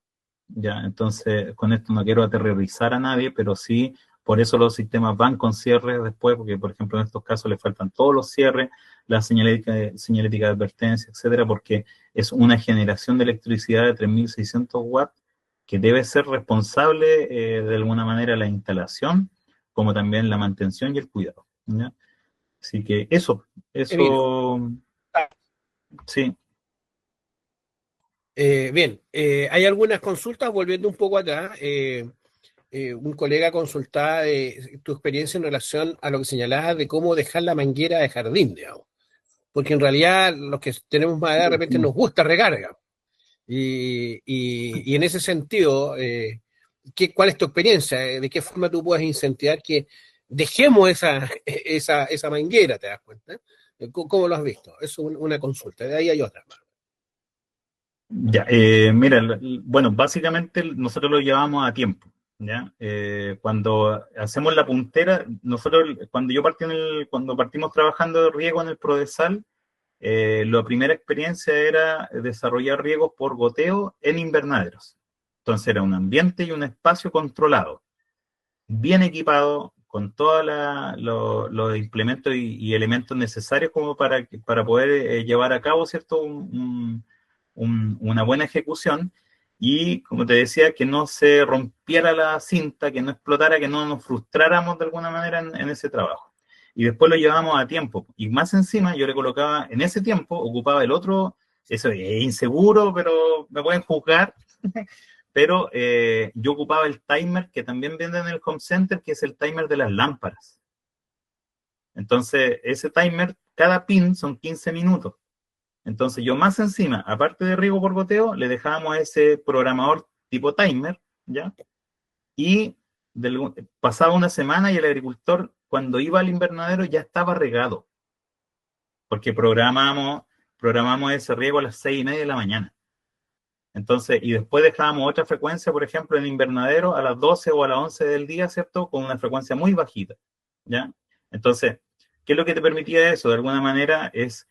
Ya, entonces, con esto no quiero aterrorizar a nadie, pero sí, por eso los sistemas van con cierres después, porque, por ejemplo, en estos casos le faltan todos los cierres, la señalética de advertencia, etcétera, porque es una generación de electricidad de 3600 watts que debe ser responsable de alguna manera la instalación, como también la mantención y el cuidado, ¿ya? Así que Emilio. eso, sí. Bien, hay algunas consultas, volviendo un poco atrás. Un colega consultaba tu experiencia en relación a lo que señalabas de cómo dejar la manguera de jardín, digamos. Porque en realidad los que tenemos más edad de repente nos gusta recarga. Y en ese sentido, ¿cuál es tu experiencia? ¿De qué forma tú puedes incentivar que dejemos esa manguera, te das cuenta? ¿Cómo lo has visto? Es una consulta, de ahí hay otra más. Ya, mira, bueno, básicamente nosotros lo llevamos a tiempo, ¿ya? Cuando hacemos la puntera, nosotros, cuando partimos trabajando de riego en el Prodesal, la primera experiencia era desarrollar riegos por goteo en invernaderos. Entonces era un ambiente y un espacio controlado. bien equipado, con todos los implementos y elementos necesarios como para poder llevar a cabo, ¿cierto? Una buena ejecución y, como te decía, que no se rompiera la cinta, que no explotara, que no nos frustráramos de alguna manera en ese trabajo. Y después lo llevamos a tiempo. Y más encima, yo le colocaba, en ese tiempo, ocupaba el otro, eso es inseguro, pero me pueden juzgar, pero yo ocupaba el timer que también venden en el home center, que es el timer de las lámparas. Entonces, ese timer, cada pin son 15 minutos. Entonces, yo más encima, aparte de riego por goteo, le dejábamos ese programador tipo timer, ¿ya? Y pasaba una semana y el agricultor, cuando iba al invernadero, ya estaba regado, porque programamos ese riego a las 6:30 de la mañana. Entonces, y después dejábamos otra frecuencia, por ejemplo, en invernadero a las 12 o a las 11 del día, ¿cierto? Con una frecuencia muy bajita, ¿ya? Entonces, ¿qué es lo que te permitía eso? De alguna manera es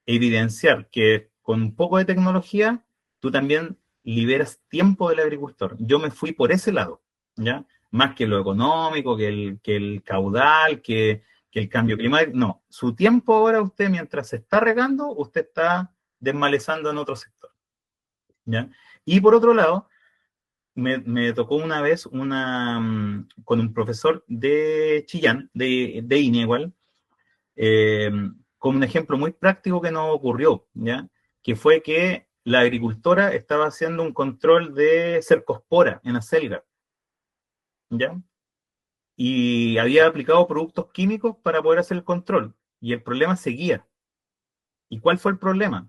evidenciar que con un poco de tecnología, tú también liberas tiempo del agricultor. Yo me fui por ese lado, ¿ya? Más que lo económico, que el caudal, que el cambio climático. No, su tiempo ahora usted, mientras se está regando, usted está desmalezando en otro sector, ¿ya? Y por otro lado, me tocó una vez con un profesor de Chillán, de INE igual, eh, con un ejemplo muy práctico que nos ocurrió, ¿ya? Que fue que la agricultora estaba haciendo un control de cercospora en acelga, ¿ya? Y había aplicado productos químicos para poder hacer el control, y el problema seguía. ¿Y cuál fue el problema?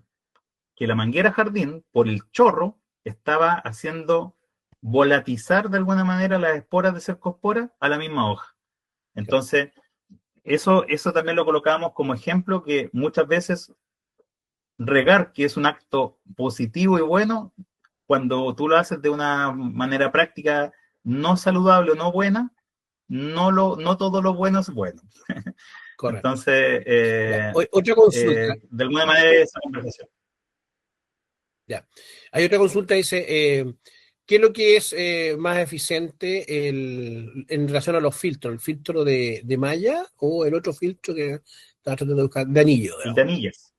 Que la manguera jardín, por el chorro, estaba haciendo volatizar de alguna manera las esporas de cercospora a la misma hoja. Entonces, eso también lo colocamos como ejemplo que muchas veces regar, que es un acto positivo y bueno, cuando tú lo haces de una manera práctica no saludable o no buena, no todo lo bueno es bueno. Correcto. Entonces, Ya. Otra consulta. de alguna manera esa conversación. Ya. Hay otra consulta, dice, ¿qué es lo que es más eficiente en relación a los filtros? ¿El filtro de malla o el otro filtro que estaba tratando de buscar, de anillo, El de digamos? anillas.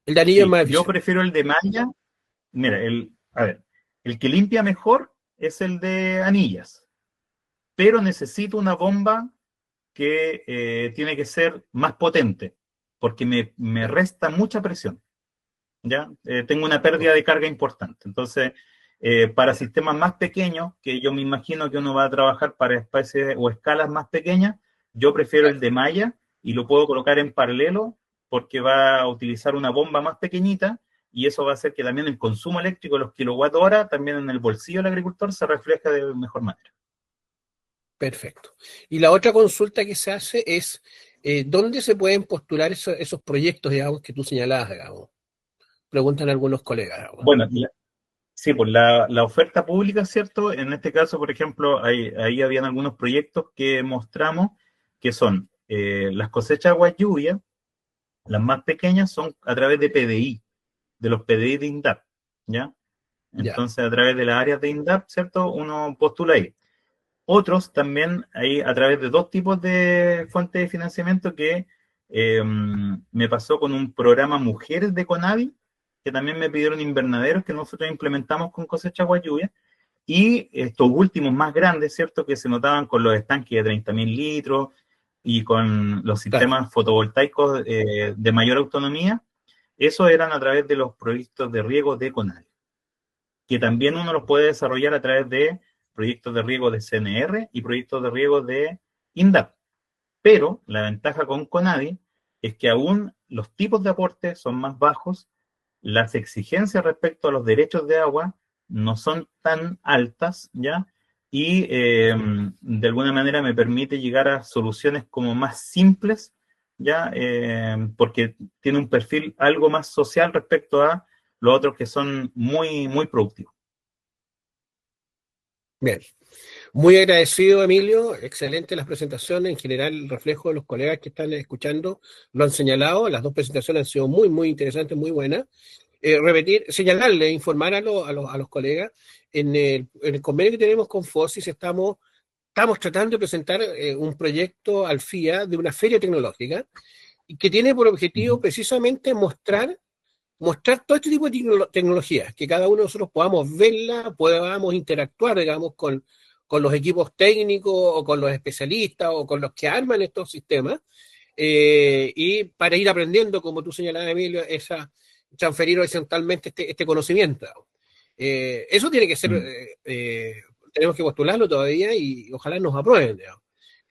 El de anillo es Sí, más yo eficiente. prefiero el de malla. Mira, a ver, el que limpia mejor es el de anillas, pero necesito una bomba que tiene que ser más potente, porque me Ya. resta mucha presión, ¿ya? Tengo una pérdida de carga importante. Entonces, para Ya. sistemas más pequeños, que yo me imagino que uno va a trabajar para especies o escalas más pequeñas, yo prefiero el Claro. de malla y lo puedo colocar en paralelo porque va a utilizar una bomba más pequeñita y eso va a hacer que también el consumo eléctrico de los kilowatt hora, también en el bolsillo del agricultor, se refleja de mejor manera. Perfecto. Y la otra consulta que se hace es, ¿dónde se pueden postular esos proyectos, digamos, que tú señalabas, digamos? Preguntan algunos colegas, digamos. Bueno, sí, pues la oferta pública, ¿cierto? En este caso, por ejemplo, ahí habían algunos proyectos que mostramos que son las cosechas agua lluvia, las más pequeñas son a través de PDI, de los PDI de INDAP, ¿ya? Ya, Entonces, a través de las áreas de INDAP, ¿cierto? Uno postula ahí. Otros también hay a través de dos tipos de fuentes de financiamiento que me pasó con un programa Mujeres de Conavi, que también me pidieron invernaderos que nosotros implementamos con cosecha agua lluvia, y estos últimos más grandes, ¿cierto? Que se notaban con los estanques de 30.000 litros y con los claro. sistemas fotovoltaicos de mayor autonomía, esos eran a través de los proyectos de riego de Conavi, que también uno los puede desarrollar a través de proyectos de riego de CNR y proyectos de riego de INDAP. Pero la ventaja con Conavi es que aún los tipos de aporte son más bajos, las exigencias respecto a los derechos de agua no son tan altas, ¿ya? Y de alguna manera me permite llegar a soluciones como más simples, ¿ya? Porque tiene un perfil algo más social respecto a los otros que son muy, muy productivos. Bien. Muy agradecido, Emilio. Excelente las presentaciones. En general, el reflejo de los colegas que están escuchando lo han señalado. Las dos presentaciones han sido muy, muy interesantes, muy buenas. Repetir, señalarle, informar a los colegas. En el convenio que tenemos con FOSIS estamos estamos tratando de presentar un proyecto al FIA de una feria tecnológica y que tiene por objetivo precisamente mostrar todo este tipo de tecnologías, que cada uno de nosotros podamos verla, podamos interactuar, digamos, con los equipos técnicos o con los especialistas o con los que arman estos sistemas, y para ir aprendiendo, como tú señalabas, Emilio, transferir horizontalmente este conocimiento. Eso tiene que ser, tenemos que postularlo todavía y ojalá nos aprueben, digamos.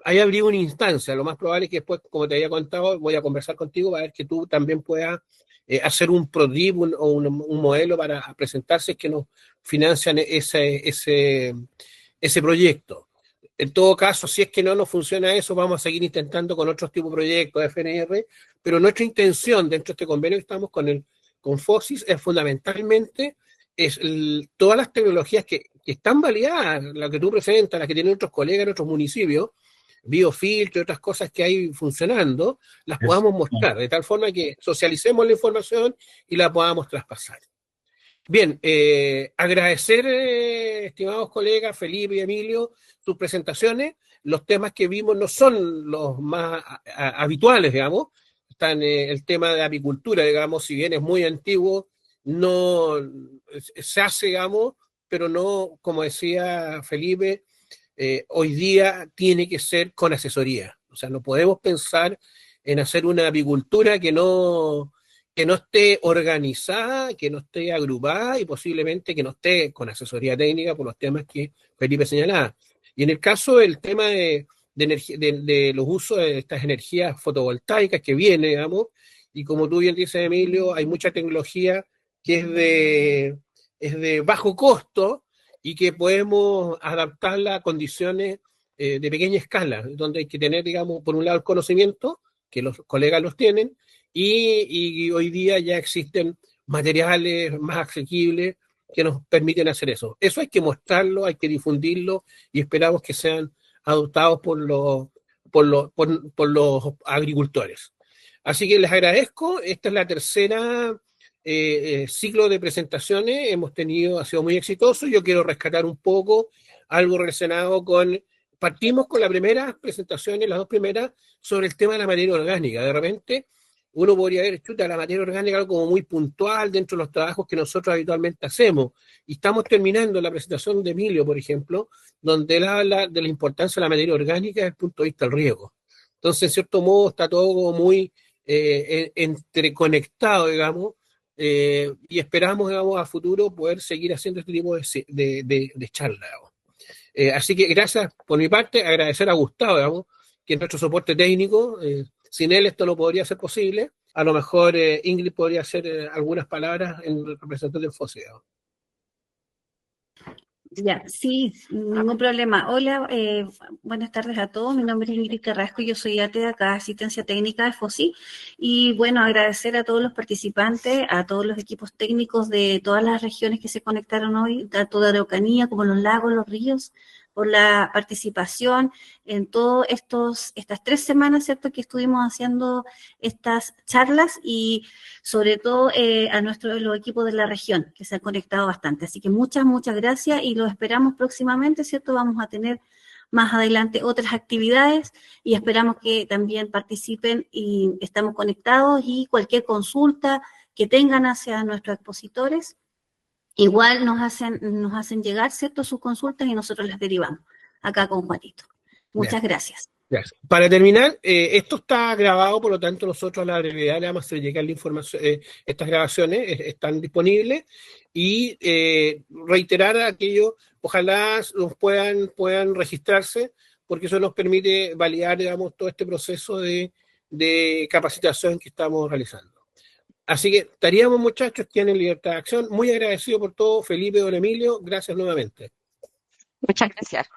Ahí habría una instancia, lo más probable es que después, como te había contado, voy a conversar contigo para ver que tú también puedas hacer un prototipo o un modelo para presentarse que nos financian ese proyecto. En todo caso, si es que no nos funciona eso, vamos a seguir intentando con otros tipos de proyectos, FNR, pero nuestra intención dentro de este convenio que estamos con FOSIS es fundamentalmente todas las tecnologías que están validadas, las que tú presentas, las que tienen otros colegas en otros municipios, biofiltro y otras cosas que hay funcionando, las podamos mostrar, de tal forma que socialicemos la información y la podamos traspasar. Bien, agradecer, estimados colegas, Felipe y Emilio, sus presentaciones. Los temas que vimos no son los más habituales, digamos. Están el tema de apicultura, digamos, si bien es muy antiguo, no se hace, digamos, pero no, como decía Felipe, hoy día tiene que ser con asesoría. O sea, no podemos pensar en hacer una apicultura que no esté organizada, que no esté agrupada y posiblemente que no esté con asesoría técnica por los temas que Felipe señalaba. Y en el caso del tema de los usos de estas energías fotovoltaicas que viene, digamos, y como tú bien dices, Emilio, hay mucha tecnología que es de bajo costo y que podemos adaptarla a condiciones de pequeña escala, donde hay que tener, digamos, por un lado el conocimiento, que los colegas los tienen, y hoy día ya existen materiales más asequibles que nos permiten hacer eso. Eso hay que mostrarlo, hay que difundirlo y esperamos que sean adoptados por los agricultores. Así que les agradezco. Esta es la tercera ciclo de presentaciones. Ha sido muy exitoso. Yo quiero rescatar un poco algo relacionado partimos con las primeras presentaciones, las dos primeras, sobre el tema de la materia orgánica. De repente uno podría ver, chuta, la materia orgánica algo como muy puntual dentro de los trabajos que nosotros habitualmente hacemos. Y estamos terminando la presentación de Emilio, por ejemplo, donde él habla de la importancia de la materia orgánica desde el punto de vista del riego. Entonces, en cierto modo, está todo muy entreconectado, digamos, y esperamos, digamos, a futuro poder seguir haciendo este tipo de charlas. Así que gracias por mi parte, agradecer a Gustavo, digamos, que es nuestro soporte técnico. Sin él esto no podría ser posible. A lo mejor Ingrid podría hacer algunas palabras en representación del FOSI. Ya, sí, ningún problema. Hola, buenas tardes a todos. Mi nombre es Ingrid Carrasco y yo soy ATE de acá, Asistencia Técnica de FOSI. Y bueno, agradecer a todos los participantes, a todos los equipos técnicos de todas las regiones que se conectaron hoy, tanto de Araucanía como los lagos, los ríos, por la participación en todas estas 3 semanas, ¿cierto?, que estuvimos haciendo estas charlas y sobre todo a los equipos de la región, que se han conectado bastante. Así que muchas gracias y los esperamos próximamente, ¿cierto? Vamos a tener más adelante otras actividades y esperamos que también participen y estamos conectados y cualquier consulta que tengan hacia nuestros expositores, igual nos hacen llegar, ¿cierto?, sus consultas y nosotros las derivamos acá con Juanito. Muchas gracias. Gracias. Para terminar, esto está grabado, por lo tanto nosotros a la brevedad le vamos a hacer llegar la información, estas grabaciones están disponibles y reiterar a aquellos, ojalá puedan registrarse, porque eso nos permite validar, digamos, todo este proceso de capacitación que estamos realizando. Así que estaríamos, muchachos, tienen libertad de acción. Muy agradecido por todo, Felipe, don Emilio, gracias nuevamente. Muchas gracias.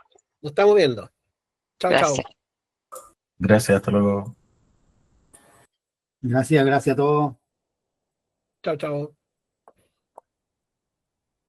Nos estamos viendo. Chao, Gracias. chao. Gracias, hasta luego. Gracias a todos. Chao, chao.